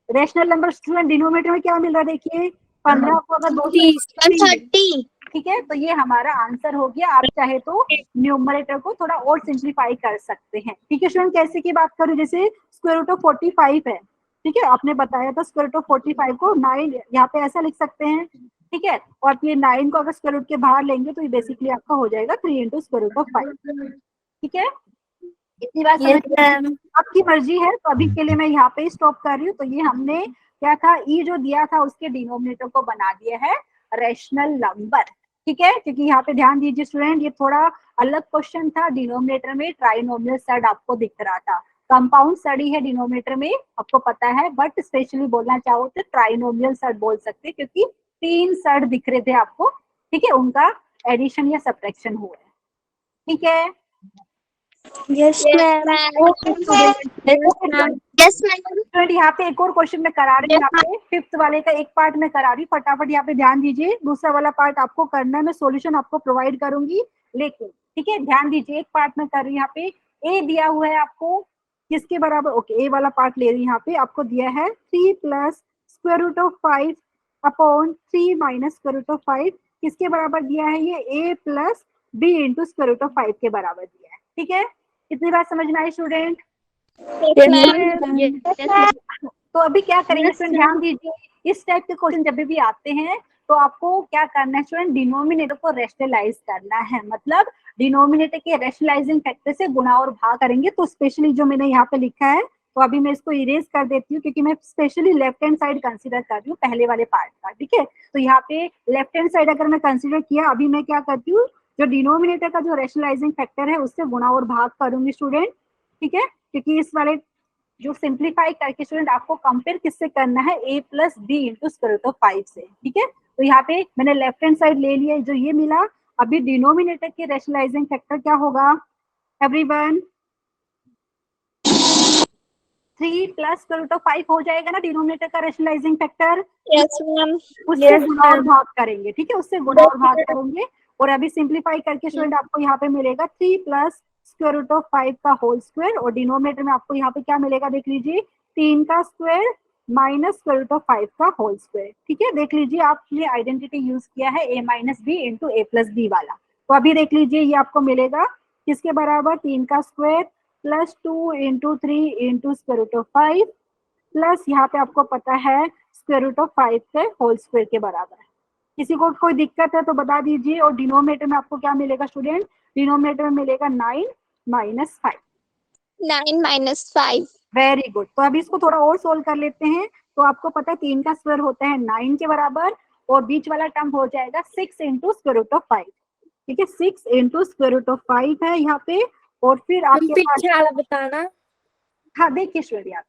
[SPEAKER 2] रैशनल नंबर स्टूडेंट डिनोमिनेटर में क्या मिल रहा है, देखिए 15 को अगर 2 से
[SPEAKER 3] 130।
[SPEAKER 2] ठीक है, तो ये हमारा आंसर हो गया। आप चाहे तो न्यूमरेटर को थोड़ा और सिंप्लीफाई कर सकते हैं। ठीक है स्टूडेंट, कैसे की बात करूं, जैसे स्क्वायर रूट ऑफ 45 है, ठीक है, आपने बताया था स्क्वायर रूट ऑफ 45 को 9 यहाँ पे ऐसा लिख सकते हैं। ठीक है, और ये 9 को अगर स्क्वायर रूट के बाहर लेंगे तो ये बेसिकली आपका हो जाएगा 3 इंटू स्क्वायर रूट ऑफ 5। ठीक है, इतनी बात समझ, आपकी मर्जी है। तो अभी के लिए मैं यहाँ पे स्टॉप कर रही हूँ। तो ये हमने क्या था, ई जो दिया था उसके डिनोमिनेटर को बना दिया है रैशनल नंबर। ठीक है, क्योंकि यहाँ पे ध्यान दीजिए स्टूडेंट, ये थोड़ा अलग क्वेश्चन था। डिनोमिनेटर में ट्राइनोमियल सड आपको दिख रहा था, कंपाउंड सड ही है डिनोमिनेटर में, आपको पता है, बट स्पेशली बोलना चाहो तो ट्राइनोमियल सड बोल सकते हैं, क्योंकि 3 सड दिख रहे थे आपको। ठीक है, उनका एडिशन या सब्ट्रैक्शन हुआ है। ठीक है,
[SPEAKER 3] यस मैम। Yes ma'am.
[SPEAKER 2] यहाँ पे एक और क्वेश्चन मैं करा रही हूँ, यहाँ पे 5th वाले का एक पार्ट मैं करा रही हूँ, फटाफट यहाँ पे ध्यान दीजिए। दूसरा वाला पार्ट आपको करना है, मैं सॉल्यूशन आपको प्रोवाइड करूंगी, लेकिन ठीक है ध्यान दीजिए, एक पार्ट में कर रही हूँ। यहाँ पे ए दिया हुआ है आपको, किसके बराबर, ओके ए वाला पार्ट ले रही हूँ। यहाँ पे आपको दिया है 3 plus square root of 5 upon 3 minus square root of 5, किसके बराबर दिया है, ये A plus B into square root of 5 के बराबर दिया है। ठीक है, इतनी बात समझ में आई स्टूडेंट? तो अभी क्या करेंगे स्टूडेंट, ध्यान दीजिए, इस टाइप के क्वेश्चन जब भी आते हैं तो आपको क्या करना है स्टूडेंट, डिनोमिनेटर को रैशनलाइज करना है। मतलब डिनोमिनेटर के रैशनलाइजिंग फैक्टर से गुणा और भाग करेंगे। तो स्पेशली जो मैंने यहाँ पे लिखा है, तो अभी मैं इसको इरेज कर देती हूँ, क्योंकि मैं specially left hand side consider कर रही हूँ पहले वाले पार्ट का। ठीक है, तो यहाँ पे लेफ्ट हैंड साइड अगर मैं कंसीडर किया, अभी मैं क्या करती हूँ, जो डिनोमिनेटर का जो रैशनलाइजिंग फैक्टर है उससे गुणा और भाग करूंगी स्टूडेंट। ठीक है, क्योंकि इस वाले जो सिंप्लीफाई करके स्टूडेंट आपको कंपेयर किससे करना है, a plus B into square root of 5 से। ठीक है, तो यहाँ पे मैंने लेफ्ट हैंड साइड ले लिया, जो ये मिला। अभी डिनोमिनेटर के रैशनलाइजिंग फैक्टर क्या होगा everyone, 3 plus square root of 5 हो जाएगा ना डिनोमिनेटर का रैशनलाइजिंग फैक्टर।
[SPEAKER 3] Yes ma'am.
[SPEAKER 2] उससे गुणा और भाग करेंगे। ठीक है, उससे गुणा और भाग करेंगे, और अभी सिंप्लीफाई करके स्टूडेंट आपको यहाँ पे मिलेगा 3 प्लस स्क्वायर रूट ऑफ 5 का होल स्क्वायर, और डिनोमिनेटर में आपको यहाँ पे क्या मिलेगा, देख लीजिए 3 का square minus square root of 5 का होल स्क्वायर। ठीक है, देख लीजिए आपने आइडेंटिटी यूज किया है a minus B into A plus B वाला। तो अभी देख लीजिए ये आपको मिलेगा किसके बराबर, 3 का square plus 2 into 3 into square root of 5 plus यहाँ पे आपको पता है स्क्वायर रूट ऑफ 5 के होल स्क्वायर के बराबर है। किसी को कोई दिक्कत है तो बता दीजिए। और डिनोमिनेटर में आपको क्या मिलेगा स्टूडेंट, डिनोमिनेटर में मिलेगा 9 माइनस 5।
[SPEAKER 3] 9 माइनस 5।
[SPEAKER 2] Very good. तो अभी इसको थोड़ा और सोल्व कर लेते हैं। तो आपको पता है 3 का स्क्वायर होता है 9 के बराबर, और बीच वाला टर्म हो जाएगा 6 इंटू स्क्वायर रूट ऑफ 5। ठीक है, 6 इंटू स्क्वायर रूट ऑफ 5 है यहाँ पे, और फिर आपके पास
[SPEAKER 4] बताना।
[SPEAKER 2] हाँ देखिए स्टूडेंट, यहाँ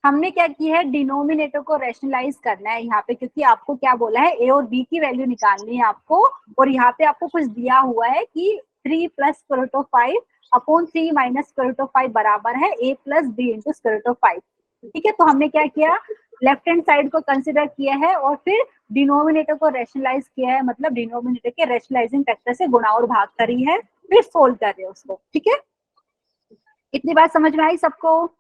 [SPEAKER 2] हमने क्या किया है, डिनोमिनेटर को रैशनलाइज करना है यहाँ पे, क्योंकि आपको क्या बोला है, ए और बी की वैल्यू निकालनी है आपको। और यहाँ पे आपको कुछ दिया हुआ है कि 3 plus square root of 5 upon 3 minus square root of 5 बराबर है a plus B into square root of 5। ठीक है, तो हमने क्या किया, लेफ्ट हैंड साइड को कंसिडर किया है, और फिर डिनोमिनेटर को रैशनलाइज किया है, मतलब डिनोमिनेटर के रैशनलाइजिंग फैक्टर से गुणा और भाग करी है, फिर सोल्व कर रहे हैं उसको। ठीक है, इतनी बात समझ में आई सबको?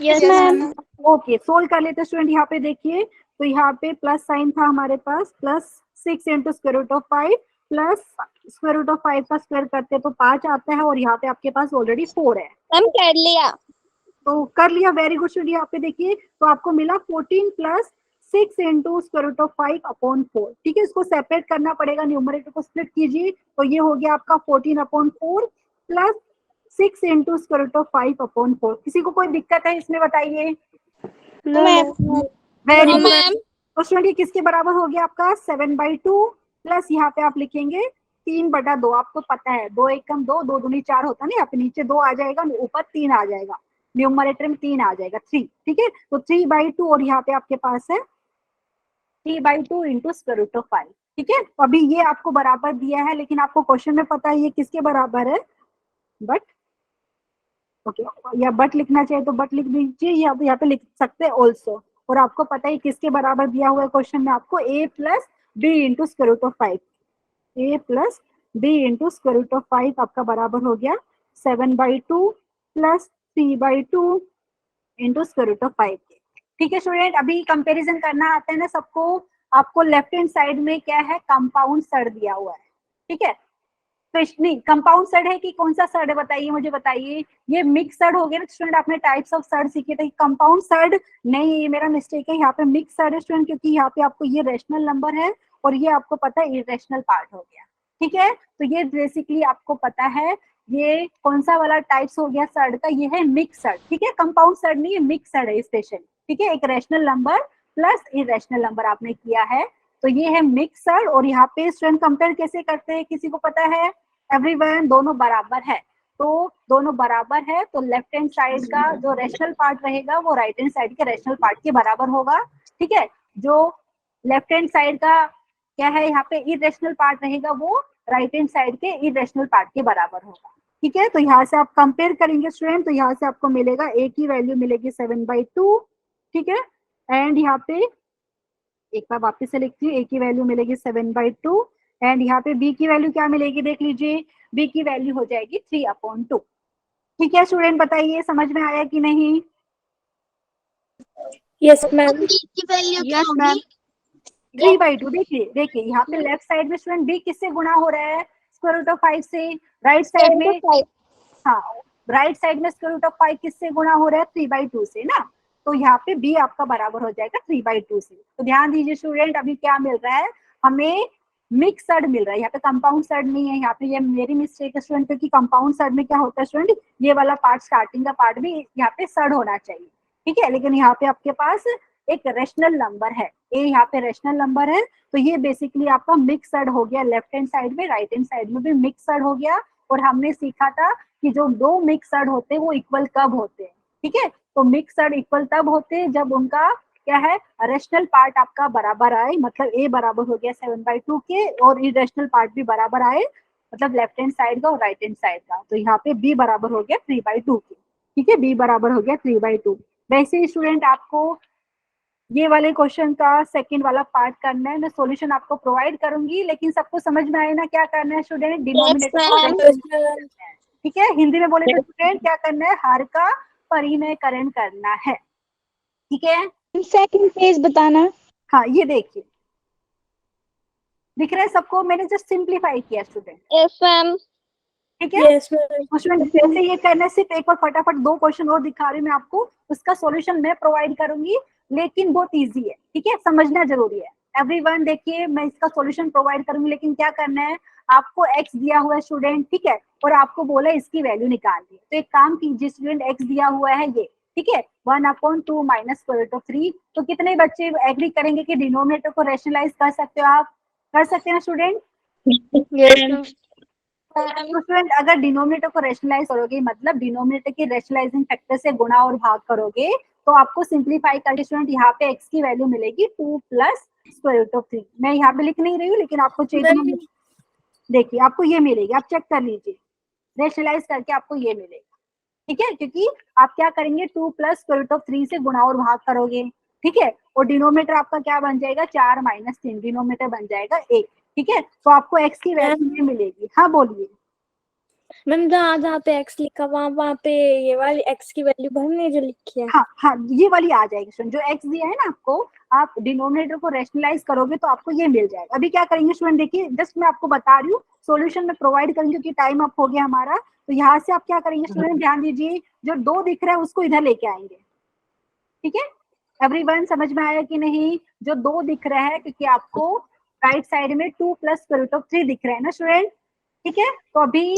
[SPEAKER 3] Yes ma'am.
[SPEAKER 2] ओके, सोल्व कर लेते स्टूडेंट। यहाँ पे देखिए, तो यहाँ पे प्लस साइन था हमारे पास, plus 6 into square root of 5 plus square root of 5 का स्क्वायर करते तो 5 आता है, और यहाँ पे आपके पास ऑलरेडी 4 है।
[SPEAKER 3] मैम कर लिया।
[SPEAKER 2] तो कर लिया, वेरी गुड स्टूडेंट। यहाँ पे देखिए, तो आपको मिला 14 plus 6 into square root of 5 upon 4। ठीक है, इसको सेपरेट करना पड़ेगा, न्यूमरेटर को स्प्लिट कीजिए, तो ये हो गया आपका 14 upon 4 plus 6 into square root of 5 upon 4। किसी को कोई दिक्कत है इसमें बताइए? Very good. तो स्टूडेंट किसके बराबर हो गया आपका, 7/2 प्लस यहाँ पे आप लिखेंगे 3/2। आपको पता है 2 एकम 2, 2 दूनी 4 होता है ना, यहाँ पे नीचे 2 आ जाएगा, ऊपर 3 आ जाएगा, न्यूमरेटर में 3 आ जाएगा 3। ठीक है, तो 3/2, और यहाँ पे आपके पास है 3/2 इंटू स्क्वायर रूट ऑफ 5। ठीक है, तो अभी ये आपको बराबर दिया है, लेकिन आपको क्वेश्चन में पता है ये किसके बराबर है, बट ओके, या बट लिखना चाहिए तो बट लिख दीजिए, या यहाँ पे लिख सकते हैं ऑल्सो। और आपको पता है किसके बराबर दिया हुआ है क्वेश्चन में आपको, a plus B into square root of 5, a plus B into square root of 5 आपका बराबर हो गया 7/2 plus 3/2 into square root of 5 के। ठीक है स्टूडेंट, अभी कंपैरिजन करना आता है ना सबको। आपको लेफ्ट हैंड साइड में क्या है, कंपाउंड सड दिया हुआ है। ठीक है, तो नहीं कंपाउंड सड है कि कौन सा सड है बताइए, मुझे बताइए। ये मिक्स सड हो गया ना स्टूडेंट, आपने टाइप्स ऑफ सड सीखे थे। कंपाउंड सड नहीं, ये मेरा मिस्टेक है, यहाँ पे मिक्स सड है स्टूडेंट, क्योंकि यहाँ पे आपको ये रेशनल नंबर है और ये आपको पता है इरेशनल पार्ट हो गया। ठीक है, तो ये बेसिकली आपको पता है ये कौन सा वाला टाइप्स हो गया सड का, ये है मिक्स सड। ठीक है, कंपाउंड सड नहीं, ये मिक्स सड है स्पेशली। ठीक है, एक rational number plus irrational number आपने किया है, तो ये है मिक्स सड। और यहाँ पे स्टूडेंट कंपेयर कैसे करते हैं, किसी को पता है? एवरीवन, दोनों बराबर है, तो दोनों बराबर है तो लेफ्ट हैंड साइड का जो रेशनल पार्ट रहेगा वो राइट हैंड साइड के रेशनल पार्ट के बराबर होगा। ठीक है, जो लेफ्ट हैंड साइड का क्या है यहाँ पे इरेशनल पार्ट रहेगा वो राइट हैंड साइड के इरेशनल पार्ट के बराबर होगा। ठीक है, तो यहाँ से आप कंपेयर करेंगे स्टूडेंट, तो यहाँ से आपको मिलेगा a की वैल्यू मिलेगी 7/2। ठीक है, एंड यहाँ पे एक बार वापस से लिखती हूँ, a की वैल्यू मिलेगी 7/2 एंड यहाँ पे b की वैल्यू क्या मिलेगी देख लीजिए, b की वैल्यू हो जाएगी 3/2। ठीक है स्टूडेंट, बताइए समझ में आया कि नहीं?
[SPEAKER 4] Yes ma'am.
[SPEAKER 2] Yes ma'am, 3/2। देखिए यहाँ पे लेफ्ट साइड में स्टूडेंट b किससे गुणा हो रहा है, स्क्वायर रूट ऑफ 5 से। राइट साइड में, हाँ राइट साइड में स्क्वायर रूट ऑफ 5 किससे गुणा हो रहा है, 3/2 से ना। तो यहाँ पे b आपका बराबर हो जाएगा 3/2 से। तो ध्यान दीजिए स्टूडेंट, अभी क्या मिल रहा है हमें, मिक्स सड मिल रहा है, यहाँ पे कंपाउंड सड नहीं है। यहाँ पे ये मेरी मिस्टेक है स्टूडेंट, क्योंकि कंपाउंड सड में क्या होता है स्टूडेंट, ये वाला पार्ट स्टार्टिंग का पार्ट भी यहाँ पे सड होना चाहिए। ठीक है, लेकिन यहाँ पे आपके पास एक रेशनल नंबर है, ए यहाँ पे रेशनल नंबर है, तो ये बेसिकली आपका मिक्स सड हो गया। लेफ्ट हैंड साइड में राइट हैंड साइड में भी मिक्स सड हो गया। और हमने सीखा था कि जो दो मिक्स सड होते हैं वो इक्वल कब होते हैं। ठीक है, तो मिक्स सड इक्वल तब होते हैं जब उनका क्या है, रेशनल पार्ट आपका बराबर आए, मतलब a बराबर हो गया 7/2 के और इरेशनल पार्ट भी बराबर आए, मतलब लेफ्ट हैंड साइड का और राइट हैंड साइड का। तो यहाँ पे b बराबर हो गया 3/2 के। ठीक है, b बराबर हो गया 3/2। वैसे ही स्टूडेंट आपको ये वाले क्वेश्चन का सेकंड वाला पार्ट करना है, मैं सॉल्यूशन आपको प्रोवाइड करूंगी, लेकिन सबको समझ में आए ना क्या करना है स्टूडेंट, डिनोमिनेटर। ठीक है, हिंदी में बोले तो स्टूडेंट क्या करना है, हर का परिमेयकरण करना है। ठीक है,
[SPEAKER 3] सेकंड पेज बताना।
[SPEAKER 2] हाँ ये देखिए दिख रहा है सबको, मैंने जस्ट सिंप्लीफाई किया स्टूडेंट।
[SPEAKER 3] Yes ma'am.
[SPEAKER 2] ठीक है,
[SPEAKER 4] यस मैम।
[SPEAKER 2] स्टूडेंट जैसे ये करना है, सिर्फ एक और फटाफट दो क्वेश्चन और दिखा रही हूँ मैं आपको, उसका सॉल्यूशन मैं प्रोवाइड करूंगी, लेकिन बहुत इजी है। ठीक है, समझना जरूरी है। एवरीवन देखिए, मैं इसका सॉल्यूशन प्रोवाइड करूंगी, लेकिन क्या करना है, आपको x दिया हुआ है स्टूडेंट, ठीक है, और आपको बोला इसकी वैल्यू निकालनी है। तो एक काम कीजिए स्टूडेंट, x दिया हुआ है ये, ठीक है, 1/2 माइनस स्क्वायर रूट ऑफ 3। तो कितने बच्चे एग्री करेंगे कि डिनोमिनेटर को रैशनलाइज कर सकते हो आप? कर सकते हैं ना स्टूडेंट? तो स्टूडेंट अगर डिनोमिनेटर को रैशनलाइज करोगे, मतलब डिनोमिनेटर के रैशनलाइजिंग फैक्टर से गुणा और भाग करोगे, तो आपको सिंप्लीफाई करके स्टूडेंट यहाँ पे x की वैल्यू मिलेगी 2 प्लस स्क्वायर रूट ऑफ 3। मैं यहाँ पे लिख नहीं रही हूँ, लेकिन आपको चाहिए, देखिए आपको ये मिलेगी, आप चेक कर लीजिए, रैशनलाइज करके आपको ये मिलेगा। ठीक है, क्योंकि आप क्या करेंगे, 2 प्लस स्क्वायर रूट ऑफ 3 से गुणा और भाग करोगे। ठीक है, और डिनोमिनेटर आपका क्या बन जाएगा, 4 माइनस 3, डिनोमिनेटर बन जाएगा 1। ठीक है, तो आपको x की वैल्यू मिलेगी। हाँ बोलिए
[SPEAKER 4] मैम, जहाँ पे x लिखा वहाँ पे ये वाली x की वैल्यू भरने जो लिखी है।
[SPEAKER 2] हाँ हाँ, ये वाली आ जाएगी स्टूडेंट, जो x दिया है ना आपको, आप डिनोमिनेटर को रैशनलाइज करोगे तो आपको ये मिल जाएगा। अभी क्या करेंगे स्टूडेंट, देखिए जस्ट मैं आपको बता रही हूँ, सॉल्यूशन में प्रोवाइड करेंगे क्योंकि टाइम अप हो गया हमारा। तो यहाँ से आप क्या करेंगे स्टूडेंट, ध्यान दीजिए, जो 2 दिख रहा है उसको इधर लेके आएंगे। ठीक है, एवरीवन समझ में आया कि नहीं? जो 2 दिख रहा है, क्योंकि आपको राइट साइड में 2 प्लस स्क्वायर रूट ऑफ 3 दिख रहा है ना स्टूडेंट। ठीक है, तो अभी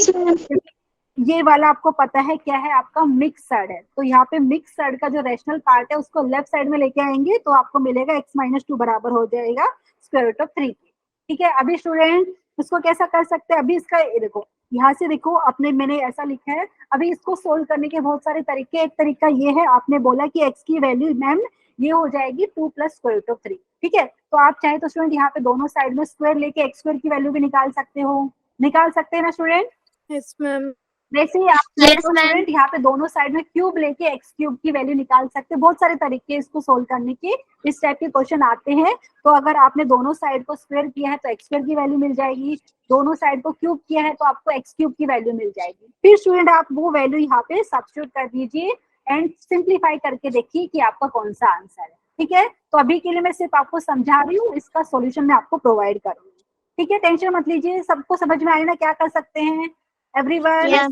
[SPEAKER 2] ये वाला आपको पता है क्या है, आपका मिक्स सड है। तो यहाँ पे मिक्स सड का जो रेशनल पार्ट है उसको लेफ्ट साइड में लेके आएंगे, तो आपको मिलेगा x-2 बराबर हो जाएगा स्क्वायर रूट ऑफ 3 की। ठीक है, अभी स्टूडेंट इसको कैसा कर सकते हैं, अभी इसका देखो, यहाँ से देखो, अपने मैंने ऐसा लिखा है। अभी इसको सोल्व करने के बहुत सारे तरीके, एक तरीका ये है, आपने बोला कि x की वैल्यू मैम ये हो जाएगी 2 प्लस स्क्वायर रूट ऑफ 3। ठीक है, तो आप चाहे तो स्टूडेंट यहाँ पे दोनों साइड में स्क्वायर लेके x स्क्वायर की वैल्यू भी निकाल सकते हो, निकाल सकते हैं ना स्टूडेंट?
[SPEAKER 4] Yes ma'am.
[SPEAKER 2] वैसे ही आप
[SPEAKER 1] Yes, ma'am.
[SPEAKER 2] स्टूडेंट यहाँ पे दोनों साइड में क्यूब लेके एक्स क्यूब की वैल्यू निकाल सकते हैं। बहुत सारे तरीके इसको सोल्व करने के, इस टाइप के क्वेश्चन आते हैं। तो अगर आपने दोनों साइड को स्क्वायर किया है तो एक्स स्क्वायर की वैल्यू मिल जाएगी, दोनों साइड को क्यूब किया है तो आपको एक्स क्यूब की वैल्यू मिल जाएगी। फिर स्टूडेंट आप वो वैल्यू यहाँ पे सब्स्टिट्यूट कर दीजिए एंड सिंप्लीफाई करके देखिए कि आपका कौन सा आंसर है। ठीक है, तो अभी के लिए मैं सिर्फ आपको समझा रही हूँ, इसका सोल्यूशन मैं आपको प्रोवाइड करूंगी। ठीक है, टेंशन मत लीजिए, सबको समझ में आए ना क्या कर सकते हैं एवरीवन?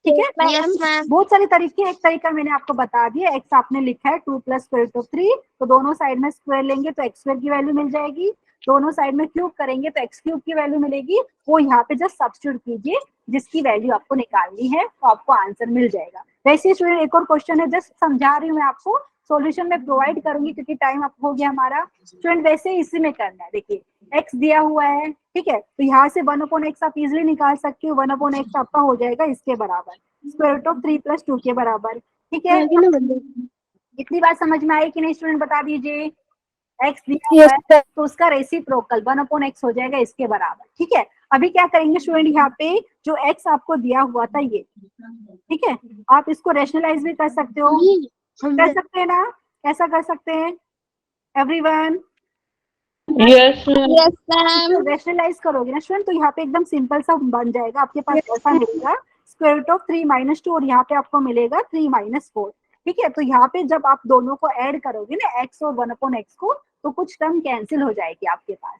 [SPEAKER 2] ठीक है,
[SPEAKER 1] Yes, ma'am.
[SPEAKER 2] बहुत सारे तरीके, एक तरीका मैंने आपको बता दिया। एक्स आपने लिखा है 2 + √3, तो दोनों साइड में स्क्वायर लेंगे तो एक्स स्क्वायर की वैल्यू मिल जाएगी, दोनों साइड में क्यूब करेंगे तो एक्स क्यूब की वैल्यू मिलेगी। वो यहाँ पे जस्ट सब्स्टिट्यूट कीजिए, जिसकी वैल्यू आपको निकालनी है तो आपको आंसर मिल जाएगा। वैसे स्टूडेंट एक और क्वेश्चन है, जस्ट समझा रही हूँ मैं आपको, सॉल्यूशन में प्रोवाइड करूंगी क्योंकि टाइम अप हो गया हमारा। स्टूडेंट वैसे इसी में करना है, देखिए x दिया हुआ है, ठीक है, तो यहाँ से 1/x आप इजिली निकाल सकते हो। 1/x आपका हो जाएगा इसके बराबर, √3 + 2 के बराबर। ठीक है, कितनी बार समझ में आई कि नहीं स्टूडेंट बता दीजिए? x दिया हुआ है तो उसका रेसिप्रोकल 1/x हो जाएगा इसके बराबर। ठीक है, अभी क्या करेंगे स्टूडेंट, यहाँ पे जो x आपको दिया हुआ था ये, ठीक है, आप इसको रैशनलाइज भी कर सकते हो, कर सकते हैं ना? कैसा कर सकते हैं एवरीवन?
[SPEAKER 3] Yes, ma'am.
[SPEAKER 2] रैशनलाइज करोगे ना स्टूडेंट तो यहाँ पे एकदम सिंपल सा बन जाएगा। आपके पास ऐसा मिलेगा √3 - 2 और यहाँ पे आपको मिलेगा 3 - 4। ठीक है, तो यहाँ पे जब आप दोनों को ऐड करोगे ना x और 1/x को, तो कुछ टर्म कैंसिल हो जाएगी आपके पास।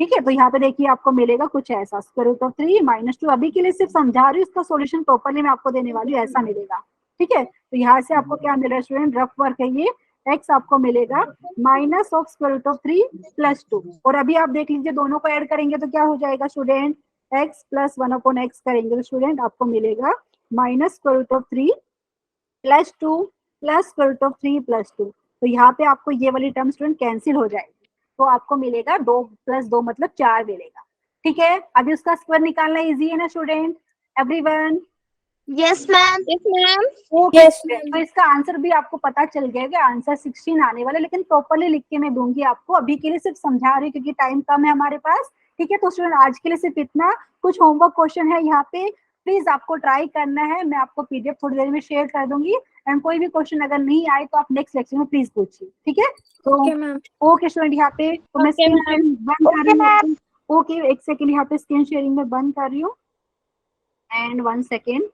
[SPEAKER 2] ठीक है, तो यहाँ पे देखिए आपको मिलेगा कुछ ऐसा, √3 - 2। अभी के लिए सिर्फ समझा रही हूँ, इसका सॉल्यूशन प्रॉपरली मैं आपको देने वाली हूँ, ऐसा मिलेगा। ठीक है, तो यहाँ से आपको क्या मिल रहा है स्टूडेंट, रफ वर्क है ये, x आपको मिलेगा -√3 + 2। और अभी आप देख लीजिए दोनों को ऐड करेंगे तो क्या हो जाएगा स्टूडेंट, x + 1/x करेंगे तो स्टूडेंट आपको मिलेगा -√3 + 2 + √3 + 2। तो यहाँ पे आपको ये वाली टर्म स्टूडेंट कैंसिल हो जाएगी, तो आपको मिलेगा 2 + 2 मतलब 4 मिलेगा। ठीक है, अभी उसका स्क्वायर निकालना इजी है ना student everyone?
[SPEAKER 1] Yes, ma'am. Yes, ma'am.
[SPEAKER 2] Okay,
[SPEAKER 4] Yes,
[SPEAKER 2] तो इसका आंसर भी आपको पता चल गया कि आंसर 16 आने वाला, लेकिन प्रॉपरली लिख के मैं दूंगी आपको। अभी के लिए सिर्फ समझा रही हूँ क्योंकि टाइम कम है हमारे पास। ठीक है, तो स्टूडेंट आज के लिए सिर्फ इतना। कुछ होमवर्क क्वेश्चन है यहाँ पे, प्लीज आपको ट्राई करना है। मैं आपको पीडीएफ थोड़ी देर में शेयर कर दूंगी एंड कोई भी क्वेश्चन अगर नहीं आए तो आप नेक्स्ट लेक्चर में प्लीज पूछिए। ठीक है, तो
[SPEAKER 4] okay, ma'am.
[SPEAKER 2] ओके स्टूडेंट, यहाँ पे तो मैं स्क्रीन शेयरिंग बंद कर रही हूँ। ओके, एक सेकेंड, यहाँ पे स्क्रीन शेयरिंग में बंद कर रही हूँ एंड 1 सेकेंड।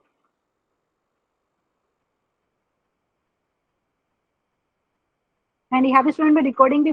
[SPEAKER 2] एंड यहाँ पे स्टूडेंट में रिकॉर्डिंग भी